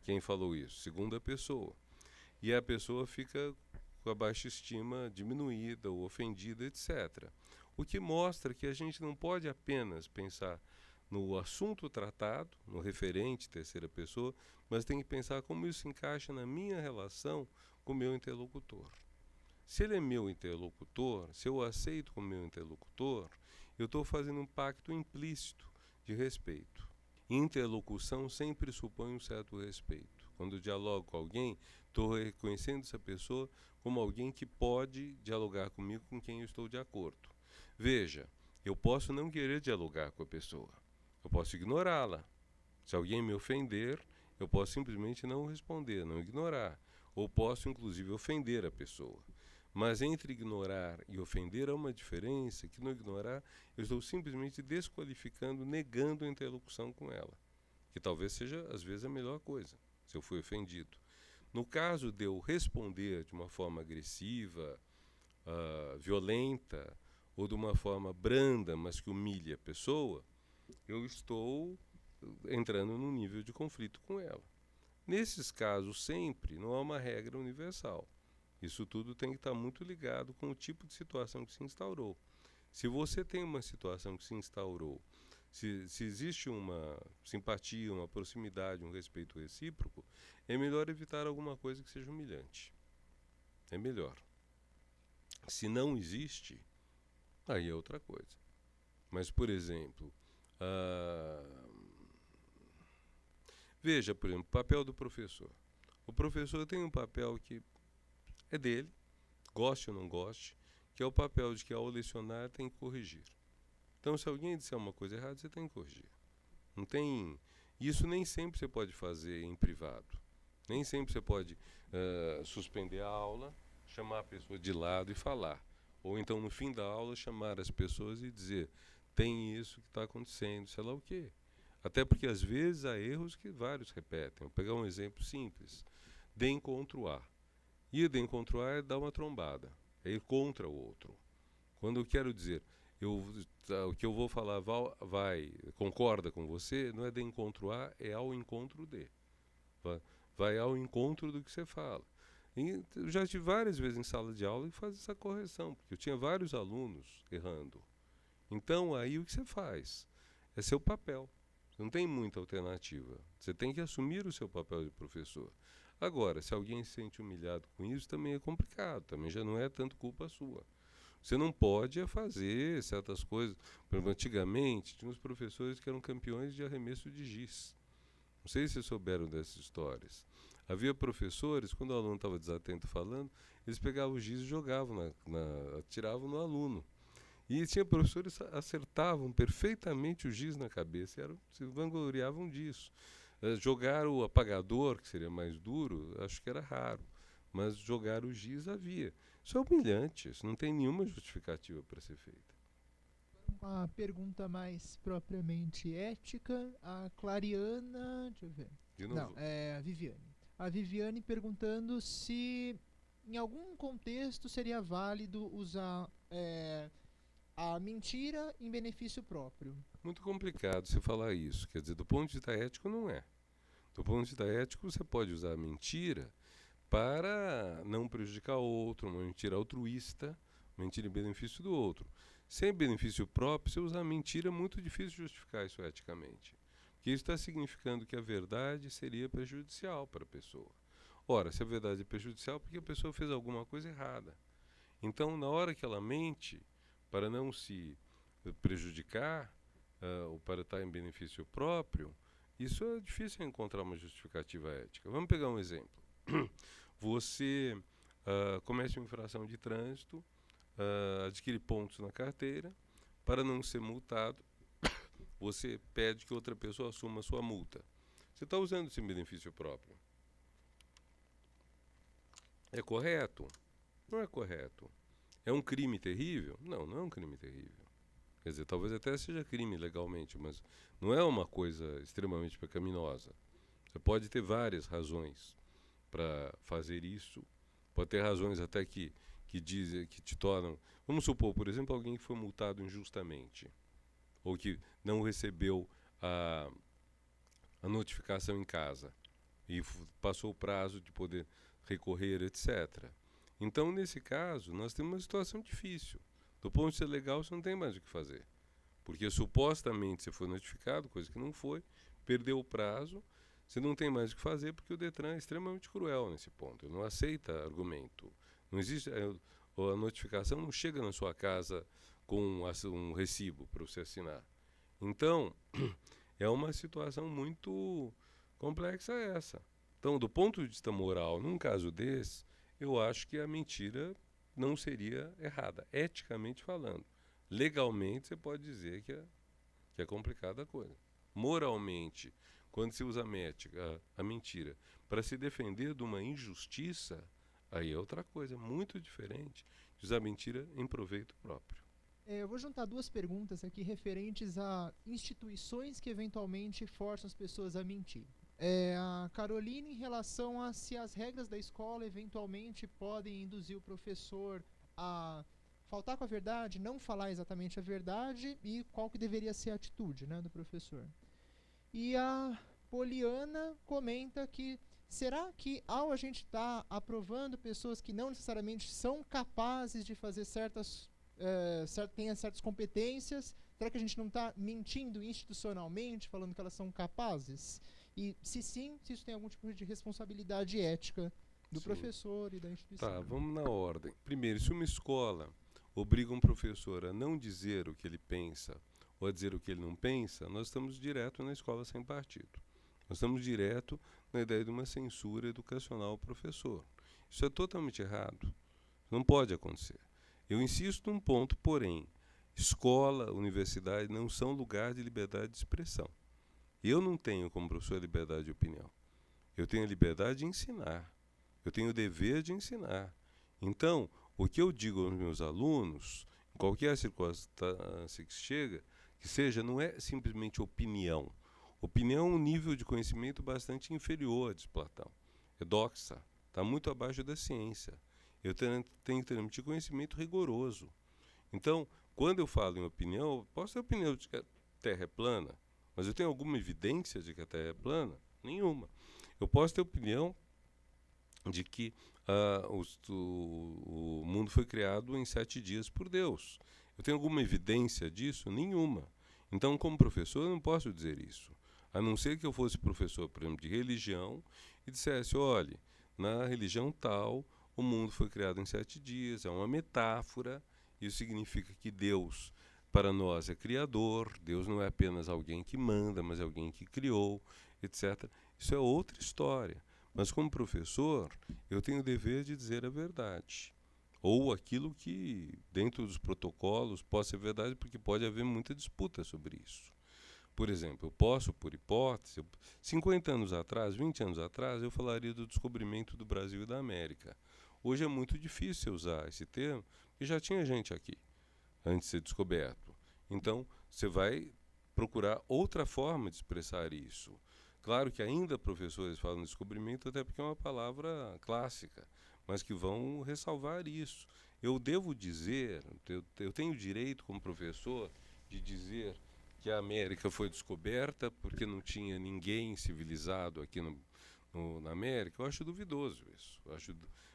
quem falou isso, segunda pessoa. E a pessoa fica com a baixa estima diminuída ou ofendida, etc. O que mostra que a gente não pode apenas pensar no assunto tratado, no referente terceira pessoa, mas tem que pensar como isso se encaixa na minha relação com o meu interlocutor. Se ele é meu interlocutor, se eu o aceito como meu interlocutor, eu estou fazendo um pacto implícito de respeito. Interlocução sempre supõe um certo respeito. Quando eu dialogo com alguém, estou reconhecendo essa pessoa como alguém que pode dialogar comigo, com quem eu estou de acordo. Veja, eu posso não querer dialogar com a pessoa. Eu posso ignorá-la. Se alguém me ofender, eu posso simplesmente não responder, não ignorar. Ou posso, inclusive, ofender a pessoa. Mas entre ignorar e ofender há uma diferença que no ignorar eu estou simplesmente desqualificando, negando a interlocução com ela. Que talvez seja, às vezes, a melhor coisa, se eu fui ofendido. No caso de eu responder de uma forma agressiva, violenta, ou de uma forma branda, mas que humilhe a pessoa, eu estou entrando num nível de conflito com ela. Nesses casos, sempre, não há uma regra universal. Isso tudo tem que estar muito ligado com o tipo de situação que se instaurou. Se você tem uma situação que se instaurou, se existe uma simpatia, uma proximidade, um respeito recíproco, é melhor evitar alguma coisa que seja humilhante. É melhor. Se não existe, aí é outra coisa. Mas, por exemplo, veja, por exemplo, o papel do professor. O professor tem um papel que é dele, goste ou não goste, que é o papel de que ao lecionar tem que corrigir. Então, se alguém disser uma coisa errada, você tem que corrigir. Não tem... Isso nem sempre você pode fazer em privado. Nem sempre você pode suspender a aula, chamar a pessoa de lado e falar. Ou então, no fim da aula, chamar as pessoas e dizer: tem isso que está acontecendo, sei lá o quê. Até porque, às vezes, há erros que vários repetem. Vou pegar um exemplo simples. de contra o A. Ir de contra o A é dar uma trombada, é ir contra o outro. Quando eu quero dizer, o que eu vou falar concorda com você, não é de encontro A, é ao encontro de. Vai ao encontro do que você fala. E eu já tive várias vezes em sala de aula e fazer essa correção, porque eu tinha vários alunos errando. Então, aí o que você faz? É seu papel. Você não tem muita alternativa. Você tem que assumir o seu papel de professor. Agora, se alguém se sente humilhado com isso, também é complicado. Também já não é tanto culpa sua. Você não pode fazer certas coisas. Por exemplo, antigamente, tinha uns professores que eram campeões de arremesso de giz. Não sei se vocês souberam dessas histórias. Havia professores, quando o aluno estava desatento falando, eles pegavam o giz e jogavam, atiravam no aluno. E tinha professores que acertavam perfeitamente o giz na cabeça, se vangloriavam disso. Jogar o apagador, que seria mais duro, acho que era raro. Mas jogar o giz havia. Isso é humilhante, isso não tem nenhuma justificativa para ser feita. Uma pergunta mais propriamente ética, a Clariana, deixa eu ver. De novo. Não, é a Viviane. A Viviane perguntando se em algum contexto seria válido usar a mentira em benefício próprio. Muito complicado você falar isso. Quer dizer, do ponto de vista ético, não é. Do ponto de vista ético, você pode usar a mentira para não prejudicar o outro, uma mentira altruísta, uma mentira em benefício do outro. Sem benefício próprio, se usar a mentira, é muito difícil justificar isso eticamente. Porque isso está significando que a verdade seria prejudicial para a pessoa. Ora, se a verdade é prejudicial, porque a pessoa fez alguma coisa errada. Então, na hora que ela mente, para não se prejudicar, ou para estar em benefício próprio, isso é difícil encontrar uma justificativa ética. Vamos pegar um exemplo. Você comete uma infração de trânsito, adquire pontos na carteira, para não ser multado, você pede que outra pessoa assuma a sua multa. Você está usando esse benefício próprio. É correto? Não é correto. É um crime terrível? Não, não é um crime terrível. Quer dizer, talvez até seja crime legalmente, mas não é uma coisa extremamente pecaminosa. Você pode ter várias razões para fazer isso. Pode ter razões até que dizem, que te tornam... Vamos supor, por exemplo, alguém que foi multado injustamente, ou que não recebeu a notificação em casa e passou o prazo de poder recorrer, etc. Então, nesse caso, nós temos uma situação difícil. Do ponto de vista legal, você não tem mais o que fazer. Porque supostamente você foi notificado, coisa que não foi, perdeu o prazo, você não tem mais o que fazer porque o Detran é extremamente cruel nesse ponto. Ele não aceita argumento. Não existe, a notificação não chega na sua casa com um recibo para você assinar. Então, é uma situação muito complexa essa. Então, do ponto de vista moral, num caso desse, eu acho que a mentira não seria errada, eticamente falando. Legalmente, você pode dizer que é complicada a coisa. Moralmente, quando se usa a mentira para se defender de uma injustiça, aí é outra coisa, muito diferente de usar mentira em proveito próprio. Eu vou juntar duas perguntas aqui referentes a instituições que eventualmente forçam as pessoas a mentir. A Caroline, em relação a se as regras da escola eventualmente podem induzir o professor a faltar com a verdade, não falar exatamente a verdade e qual que deveria ser a atitude, né, do professor. E a Poliana comenta que será que ao a gente estar aprovando pessoas que não necessariamente são capazes de fazer tenham certas competências, será que a gente não está mentindo institucionalmente, falando que elas são capazes? E se sim, se isso tem algum tipo de responsabilidade ética do professor e da instituição. Tá, vamos na ordem. Primeiro, se uma escola obriga um professor a não dizer o que ele pensa ou a dizer o que ele não pensa, nós estamos direto na escola sem partido. Nós estamos direto na ideia de uma censura educacional ao professor. Isso é totalmente errado. Não pode acontecer. Eu insisto num ponto, porém, escola, universidade não são lugar de liberdade de expressão. Eu não tenho como professor liberdade de opinião. Eu tenho a liberdade de ensinar. Eu tenho o dever de ensinar. Então, o que eu digo aos meus alunos, em qualquer circunstância que seja, não é simplesmente opinião. Opinião é um nível de conhecimento bastante inferior a de Platão. é doxa, está muito abaixo da ciência. Eu tenho que transmitir conhecimento rigoroso. Então, quando eu falo em opinião, eu posso ter opinião de que a Terra é plana, mas eu tenho alguma evidência de que a Terra é plana? Nenhuma. Eu posso ter opinião de que o mundo foi criado em 7 dias por Deus. Eu tenho alguma evidência disso? Nenhuma. Então, como professor, eu não posso dizer isso. A não ser que eu fosse professor, por exemplo, de religião e dissesse, olhe, na religião tal, o mundo foi criado em 7 dias, é uma metáfora. Isso significa que Deus, para nós, é criador. Deus não é apenas alguém que manda, mas é alguém que criou, etc. Isso é outra história. Mas como professor, eu tenho o dever de dizer a verdade. Ou aquilo que, dentro dos protocolos, possa ser verdade, porque pode haver muita disputa sobre isso. Por exemplo, eu posso, por hipótese, 50 anos atrás, 20 anos atrás, eu falaria do descobrimento do Brasil e da América. Hoje é muito difícil usar esse termo, porque já tinha gente aqui, antes de ser descoberto. Então, você vai procurar outra forma de expressar isso. Claro que ainda professores falam descobrimento, até porque é uma palavra clássica, mas que vão ressalvar isso. Eu devo dizer, eu tenho o direito como professor de dizer que a América foi descoberta porque não tinha ninguém civilizado aqui na América. Eu acho duvidoso isso.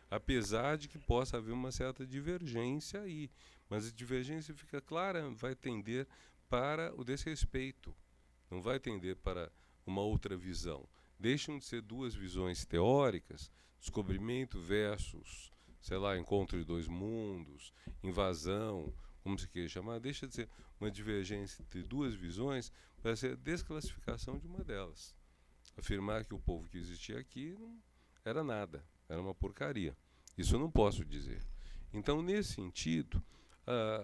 Apesar de que possa haver uma certa divergência aí, mas a divergência fica clara, vai tender para o desrespeito, não vai tender para uma outra visão. Deixam de ser duas visões teóricas, descobrimento versus, sei lá, encontro de dois mundos, invasão, como se queira chamar, deixa de ser uma divergência entre duas visões para ser a desclassificação de uma delas. Afirmar que o povo que existia aqui não era nada, era uma porcaria. Isso eu não posso dizer. Então, nesse sentido,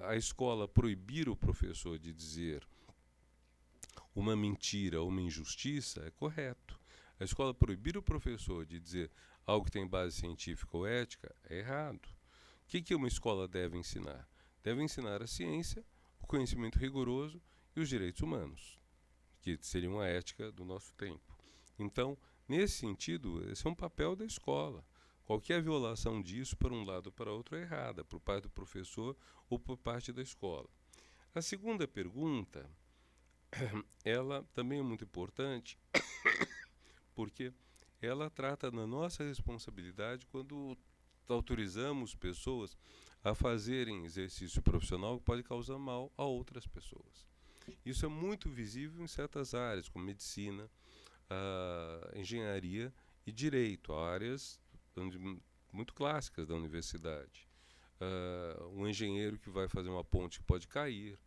a escola proibir o professor de dizer uma mentira ou uma injustiça é correto. A escola proibir o professor de dizer algo que tem base científica ou ética é errado. O que uma escola deve ensinar? Deve ensinar a ciência, o conhecimento rigoroso e os direitos humanos, que seriam a ética do nosso tempo. Então, nesse sentido, esse é um papel da escola. Qualquer violação disso, para um lado ou para outro, é errada, por parte do professor ou por parte da escola. A segunda pergunta, ela também é muito importante, porque ela trata da nossa responsabilidade quando autorizamos pessoas a fazerem exercício profissional que pode causar mal a outras pessoas. Isso é muito visível em certas áreas, como medicina, engenharia e direito, áreas muito clássicas da universidade. Um engenheiro que vai fazer uma ponte que pode cair,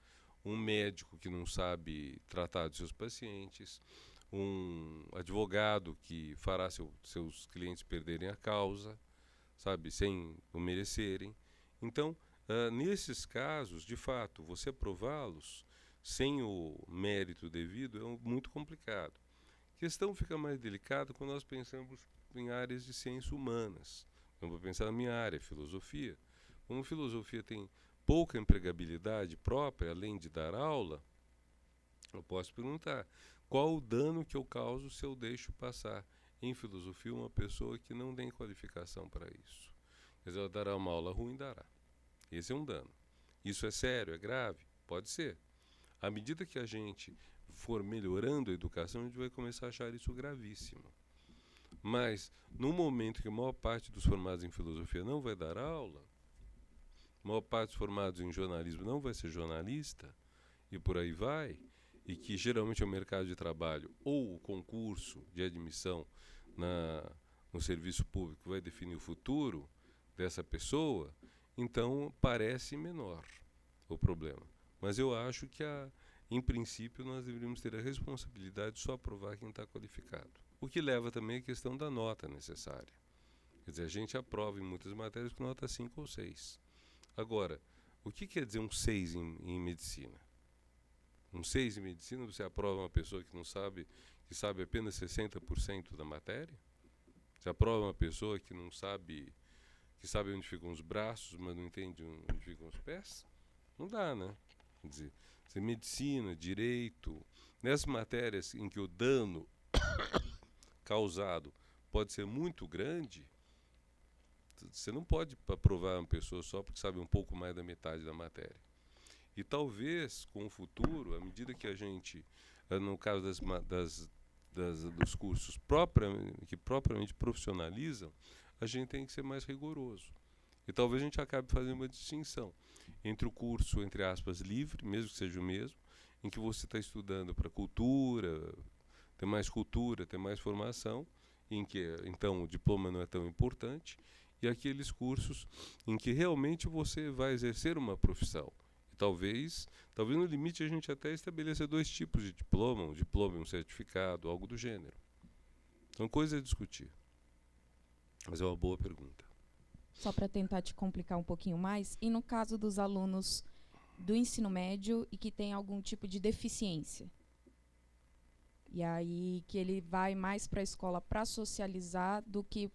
um médico que não sabe tratar de seus pacientes, um advogado que fará seus clientes perderem a causa, sabe, sem o merecerem. Então, nesses casos, de fato, você prová-los sem o mérito devido é muito complicado. A questão fica mais delicada quando nós pensamos em áreas de ciências humanas. Eu vou pensar na minha área, filosofia. Como filosofia tem pouca empregabilidade própria, além de dar aula, eu posso perguntar, qual o dano que eu causo se eu deixo passar em filosofia uma pessoa que não tem qualificação para isso? Quer dizer, ela dará uma aula ruim, dará. Esse é um dano. Isso é sério, é grave? Pode ser. À medida que a gente for melhorando a educação, a gente vai começar a achar isso gravíssimo. Mas, no momento que a maior parte dos formados em filosofia não vai dar aula, a maior parte dos formados em jornalismo não vai ser jornalista, e por aí vai, e que geralmente é o mercado de trabalho ou o concurso de admissão no serviço público vai definir o futuro dessa pessoa, então parece menor o problema. Mas eu acho que, em princípio, nós deveríamos ter a responsabilidade de só aprovar quem está qualificado. O que leva também à questão da nota necessária. Quer dizer, a gente aprova em muitas matérias com nota 5 ou 6. Agora, o que quer dizer um 6 em medicina? Um 6 em medicina, você aprova uma pessoa que não sabe, que sabe apenas 60% da matéria? Você aprova uma pessoa que não sabe, que sabe onde ficam os braços, mas não entende onde ficam os pés? Não dá, né? Quer dizer, medicina, direito, nessas matérias em que o dano causado pode ser muito grande, você não pode aprovar uma pessoa só porque sabe um pouco mais da metade da matéria. E talvez, com o futuro, à medida que a gente, no caso dos cursos que propriamente profissionalizam, a gente tem que ser mais rigoroso. E talvez a gente acabe fazendo uma distinção entre o curso, entre aspas, livre, mesmo que seja o mesmo, em que você está estudando para cultura, ter mais formação, em que então o diploma não é tão importante, e aqueles cursos em que realmente você vai exercer uma profissão. E talvez no limite a gente até estabeleça 2 tipos de diploma, um diploma e um certificado, algo do gênero. São coisas a discutir. Mas é uma boa pergunta. Só para tentar te complicar um pouquinho mais, e no caso dos alunos do ensino médio e que tem algum tipo de deficiência? E aí que ele vai mais para a escola para socializar do que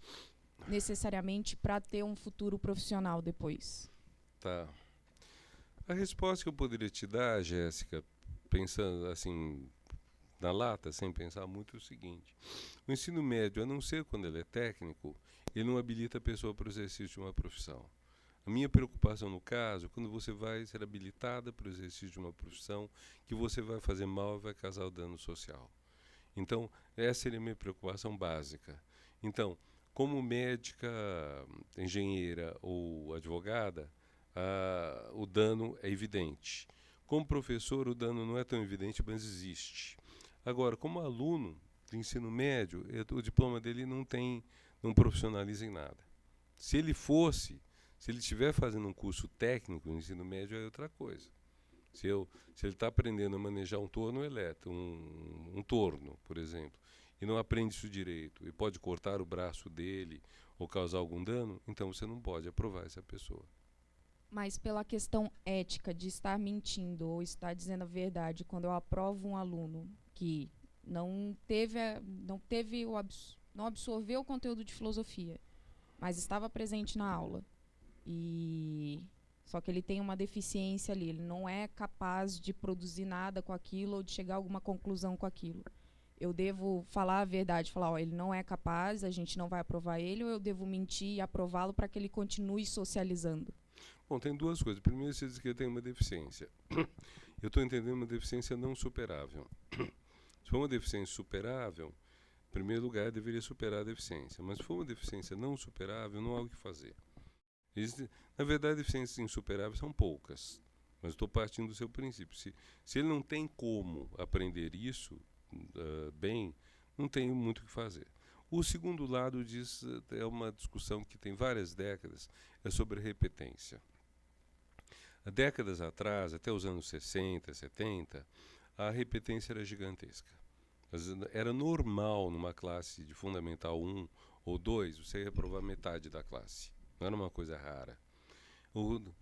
necessariamente para ter um futuro profissional depois. Tá. A resposta que eu poderia te dar, Jéssica, pensando assim na lata, sem pensar muito, é o seguinte: o ensino médio, a não ser quando ele é técnico, ele não habilita a pessoa para o exercício de uma profissão. A minha preocupação no caso é quando você vai ser habilitada para o exercício de uma profissão que você vai fazer mal e vai causar o dano social. Então, essa seria a minha preocupação básica. Então, como médica, engenheira ou advogada, o dano é evidente. Como professor, o dano não é tão evidente, mas existe. Agora, como aluno de ensino médio, o diploma dele não profissionaliza em nada. Se ele estiver fazendo um curso técnico no ensino médio, é outra coisa. Se ele está aprendendo a manejar um torno elétrico, um torno, por exemplo, e não aprende isso direito, e pode cortar o braço dele ou causar algum dano, então você não pode aprovar essa pessoa. Mas pela questão ética de estar mentindo ou estar dizendo a verdade, quando eu aprovo um aluno que não absorveu o conteúdo de filosofia, mas estava presente na aula, só que ele tem uma deficiência ali, ele não é capaz de produzir nada com aquilo ou de chegar a alguma conclusão com aquilo. Eu devo falar a verdade, falar, ele não é capaz, a gente não vai aprovar ele, ou eu devo mentir e aprová-lo para que ele continue socializando? Bom, tem 2 coisas. Primeiro, você diz que eu tenho uma deficiência. Eu estou entendendo uma deficiência não superável. Se for uma deficiência superável, em primeiro lugar, eu deveria superar a deficiência. Mas se for uma deficiência não superável, não há o que fazer. Na verdade, deficiências insuperáveis são poucas. Mas estou partindo do seu princípio. Se ele não tem como aprender isso bem, não tem muito o que fazer. O segundo lado disso é uma discussão que tem várias décadas, é sobre repetência. Há décadas atrás, até os anos 60, 70, a repetência era gigantesca. Era normal numa classe de Fundamental 1 ou 2 você reprovar metade da classe. Não era uma coisa rara.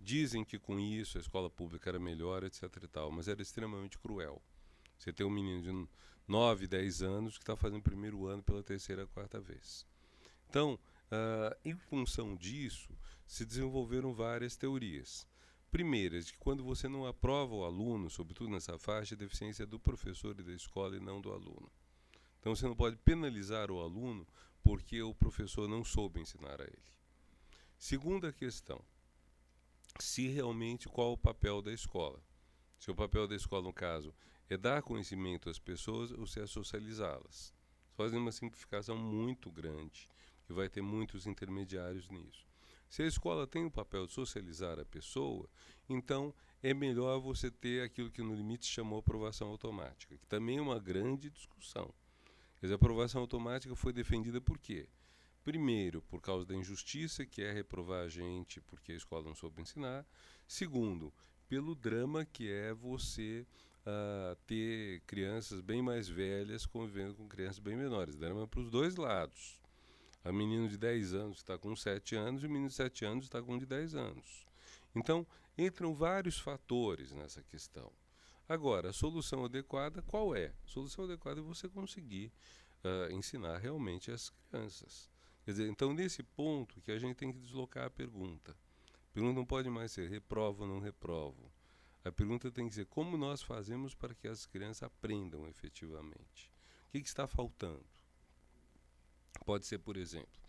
Dizem que com isso a escola pública era melhor, etc. e tal, mas era extremamente cruel. Você tem um menino de 9, 10 anos que está fazendo o primeiro ano pela 3ª, 4ª vez. Então, em função disso, se desenvolveram várias teorias. Primeiras, de que quando você não aprova o aluno, sobretudo nessa faixa, a deficiência é do professor e da escola e não do aluno. Então você não pode penalizar o aluno porque o professor não soube ensinar a ele. Segunda questão, se realmente qual o papel da escola? Se o papel da escola, no caso, é dar conhecimento às pessoas ou se é socializá-las. Fazendo uma simplificação muito grande, que vai ter muitos intermediários nisso. Se a escola tem o papel de socializar a pessoa, então é melhor você ter aquilo que no limite se chamou aprovação automática, que também é uma grande discussão. Quer dizer, a aprovação automática foi defendida por quê? Primeiro, por causa da injustiça, que é reprovar a gente porque a escola não soube ensinar. Segundo, pelo drama que é você ter crianças bem mais velhas convivendo com crianças bem menores. Drama para os 2 lados. A menina de 10 anos está com 7 anos e o menino de 7 anos está com um de 10 anos. Então, entram vários fatores nessa questão. Agora, a solução adequada qual é? A solução adequada é você conseguir ensinar realmente as crianças. Quer dizer, então, nesse ponto que a gente tem que deslocar a pergunta. A pergunta não pode mais ser reprovo ou não reprovo. A pergunta tem que ser como nós fazemos para que as crianças aprendam efetivamente. O que está faltando? Pode ser, por exemplo,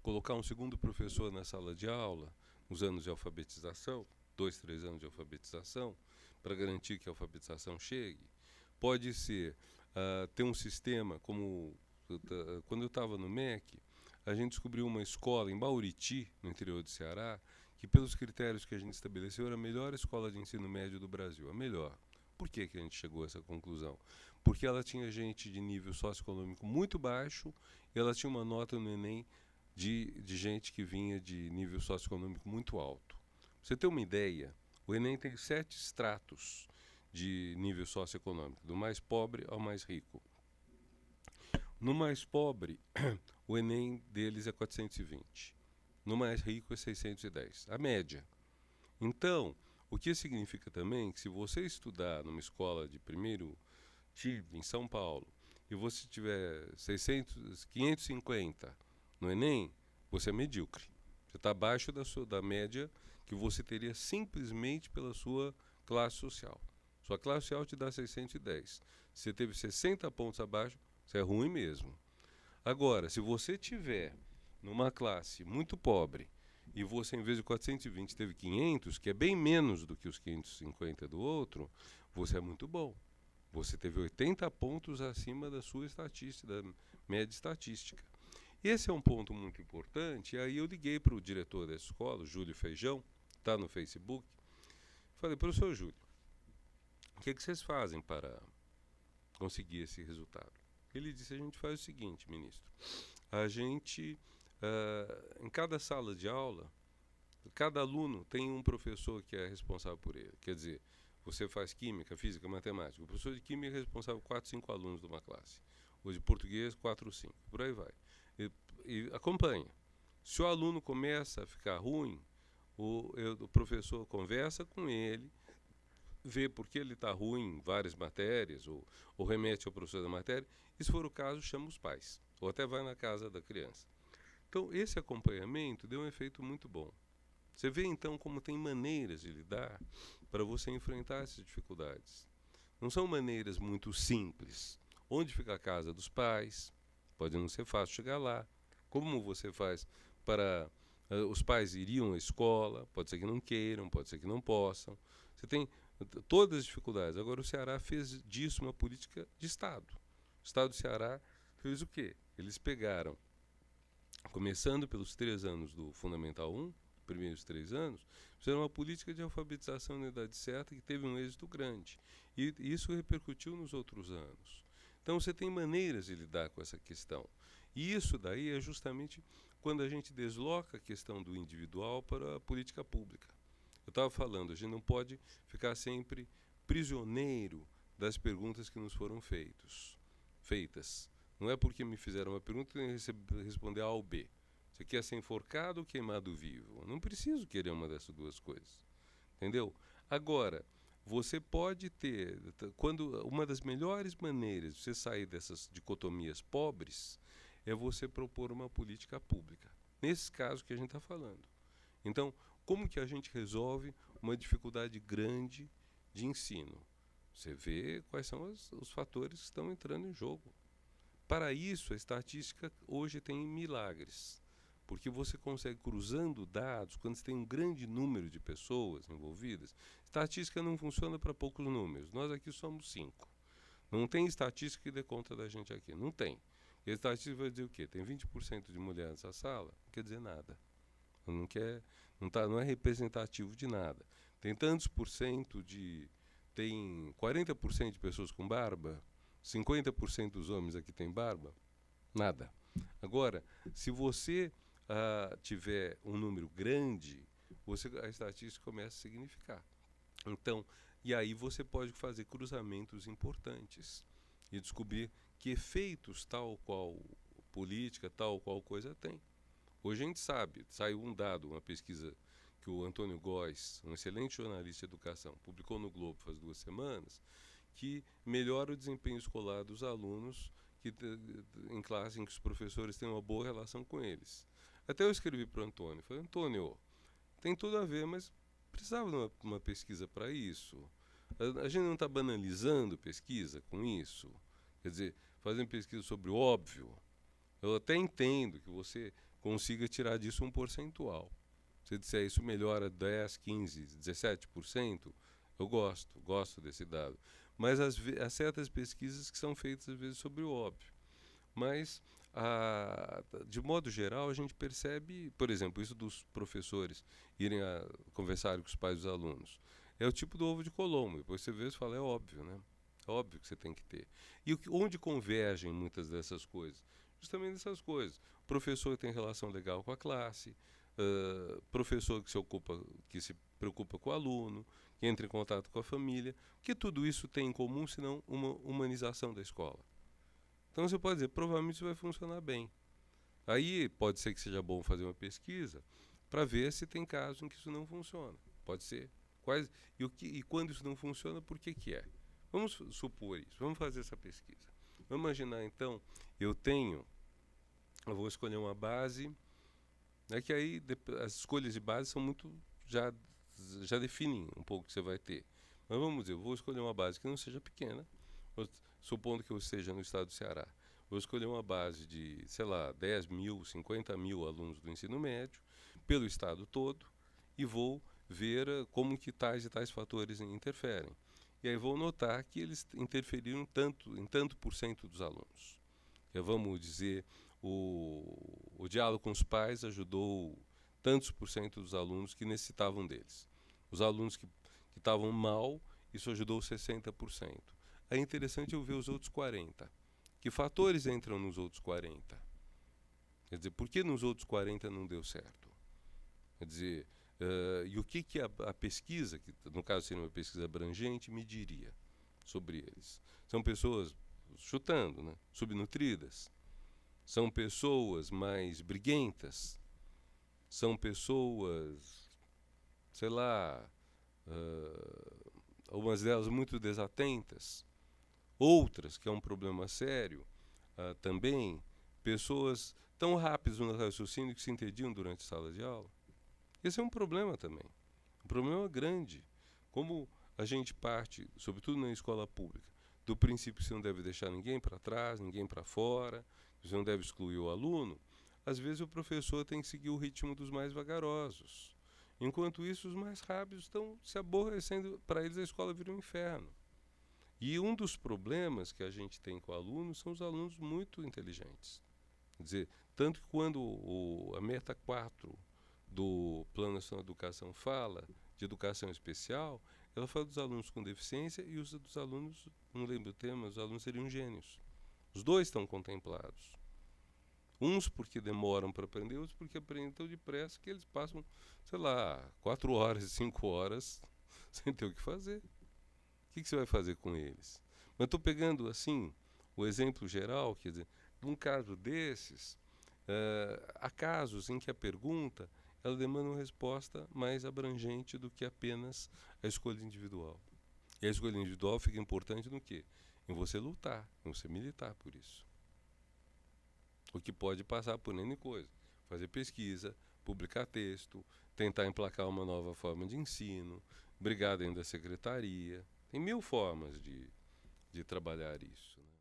colocar um segundo professor na sala de aula, nos anos de alfabetização, 2, 3 anos de alfabetização, para garantir que a alfabetização chegue. Pode ser ter um sistema como... Quando eu estava no MEC, a gente descobriu uma escola em Bauriti, no interior do Ceará, que pelos critérios que a gente estabeleceu era a melhor escola de ensino médio do Brasil, a melhor. Por que a gente chegou a essa conclusão? Porque ela tinha gente de nível socioeconômico muito baixo e ela tinha uma nota no Enem de gente que vinha de nível socioeconômico muito alto. Pra você ter uma ideia, o Enem tem 7 estratos de nível socioeconômico, do mais pobre ao mais rico. No mais pobre, o Enem deles é 420. No mais rico é 610. A média. Então, o que significa também que se você estudar numa escola de primeiro time em São Paulo e você tiver 550 no Enem, você é medíocre. Você está abaixo da média que você teria simplesmente pela sua classe social. Sua classe social te dá 610. Se você teve 60 pontos abaixo, você é ruim mesmo. Agora, se você tiver numa classe muito pobre e você, em vez de 420, teve 500, que é bem menos do que os 550 do outro, você é muito bom. Você teve 80 pontos acima da sua estatística, da média estatística. Esse é um ponto muito importante. E aí eu liguei para o diretor da escola, o Júlio Feijão, está no Facebook. Falei, professor Júlio, o que vocês fazem para conseguir esse resultado? Ele disse, a gente faz o seguinte, ministro, a gente, em cada sala de aula, cada aluno tem um professor que é responsável por ele. Quer dizer, você faz química, física, matemática. O professor de química é responsável por 4, 5 alunos de uma classe. O de português, 4 ou 5. Por aí vai. E acompanha. Se o aluno começa a ficar ruim, o professor conversa com ele, vê por que ele está ruim em várias matérias, ou remete ao professor da matéria, e se for o caso, chama os pais, ou até vai na casa da criança. Então, esse acompanhamento deu um efeito muito bom. Você vê, então, como tem maneiras de lidar para você enfrentar essas dificuldades. Não são maneiras muito simples. Onde fica a casa dos pais? Pode não ser fácil chegar lá. Como você faz para... os pais iriam à escola, pode ser que não queiram, pode ser que não possam. Você tem todas as dificuldades. Agora, o Ceará fez disso uma política de Estado. O Estado do Ceará fez o quê? Eles pegaram, começando pelos 3 anos do Fundamental 1, primeiros 3 anos, fizeram uma política de alfabetização na idade certa que teve um êxito grande. E isso repercutiu nos outros anos. Então, você tem maneiras de lidar com essa questão. E isso daí é justamente quando a gente desloca a questão do individual para a política pública. Eu estava falando, a gente não pode ficar sempre prisioneiro das perguntas que nos foram feitas. Não é porque me fizeram uma pergunta que eu tenho que responder A ou B. Você quer ser enforcado ou queimado vivo? Eu não preciso querer uma dessas duas coisas. Entendeu? Agora, você pode ter... uma das melhores maneiras de você sair dessas dicotomias pobres é você propor uma política pública. Nesse caso que a gente está falando. Então, como que a gente resolve uma dificuldade grande de ensino? Você vê quais são os fatores que estão entrando em jogo. Para isso, a estatística hoje tem milagres. Porque você consegue, cruzando dados, quando você tem um grande número de pessoas envolvidas, estatística não funciona para poucos números. Nós aqui somos 5. Não tem estatística que dê conta da gente aqui. Não tem. E a estatística vai dizer o quê? Tem 20% de mulheres nessa sala? Não quer dizer nada. Não é representativo de nada. Tem tantos por cento de... Tem 40% de pessoas com barba? 50% dos homens aqui têm barba? Nada. Agora, se você tiver um número grande, a estatística começa a significar. Então, e aí você pode fazer cruzamentos importantes e descobrir que efeitos tal qual política, tal qual coisa tem. Hoje a gente sabe, saiu um dado, uma pesquisa que o Antônio Góes, um excelente jornalista de educação, publicou no Globo faz 2 semanas, que melhora o desempenho escolar dos alunos em classe em que os professores têm uma boa relação com eles. Até eu escrevi para o Antônio, falei, Antônio, tem tudo a ver, mas precisava de uma pesquisa para isso. A gente não está banalizando pesquisa com isso? Quer dizer, fazendo pesquisa sobre o óbvio. Eu até entendo que você consiga tirar disso um percentual. Se disser isso melhora 10, 15, 17%, eu gosto desse dado. Mas há certas pesquisas que são feitas às vezes sobre o óbvio. Mas, de modo geral, a gente percebe, por exemplo, isso dos professores irem a conversar com os pais dos alunos. É o tipo do ovo de Colombo. Depois você vê e fala, é óbvio, né? É óbvio que você tem que ter. E onde convergem muitas dessas coisas? Justamente dessas coisas. O professor tem relação legal com a classe, professor que se preocupa com o aluno, que entra em contato com a família. O que tudo isso tem em comum, senão uma humanização da escola? Então você pode dizer, provavelmente isso vai funcionar bem. Aí pode ser que seja bom fazer uma pesquisa para ver se tem casos em que isso não funciona. Pode ser. E quando isso não funciona, por que que é? Vamos supor isso, vamos fazer essa pesquisa. Vamos imaginar então, eu vou escolher uma base, que aí as escolhas de base são muito, já definem um pouco o que você vai ter. Mas vamos dizer, eu vou escolher uma base que não seja pequena, supondo que eu esteja no estado do Ceará. Vou escolher uma base de, sei lá, 10 mil, 50 mil alunos do ensino médio, pelo estado todo, e vou ver como que tais e tais fatores interferem. E aí vou notar que eles interferiram em tanto por cento dos alunos. Vamos dizer, o diálogo com os pais ajudou tantos por cento dos alunos que necessitavam deles. Os alunos que estavam mal, isso ajudou 60%. É interessante eu ver os outros 40%. Que fatores entram nos outros 40%? Quer dizer, por que nos outros 40% não deu certo? Quer dizer, e o que a pesquisa, que no caso seria uma pesquisa abrangente, me diria sobre eles? São pessoas, chutando, né, subnutridas? São pessoas mais briguentas? São pessoas, sei lá, algumas delas muito desatentas? Outras, que é um problema sério, também, pessoas tão rápidas no raciocínio que se entendiam durante a sala de aula. Esse é um problema também, um problema grande. Como a gente parte, sobretudo na escola pública, do princípio que você não deve deixar ninguém para trás, ninguém para fora, você não deve excluir o aluno, às vezes o professor tem que seguir o ritmo dos mais vagarosos. Enquanto isso, os mais rápidos estão se aborrecendo, para eles a escola vira um inferno. E um dos problemas que a gente tem com alunos são os alunos muito inteligentes. Quer dizer, tanto que quando a meta 4 do Plano Nacional de Educação fala de educação especial, ela fala dos alunos com deficiência e usa dos alunos, não lembro o tema, os alunos seriam gênios. Os dois estão contemplados. Uns porque demoram para aprender, outros porque aprendem tão depressa que eles passam, sei lá, 4 horas, 5 horas sem ter o que fazer. O que você vai fazer com eles? Mas estou pegando, assim, o exemplo geral, quer dizer, num caso desses, há casos em que a pergunta ela demanda uma resposta mais abrangente do que apenas a escolha individual. E a escolha individual fica importante no quê? Em você lutar, em você militar por isso. O que pode passar por N coisa. Fazer pesquisa, publicar texto, tentar emplacar uma nova forma de ensino, brigar dentro da secretaria. Tem 1000 formas de trabalhar isso, né?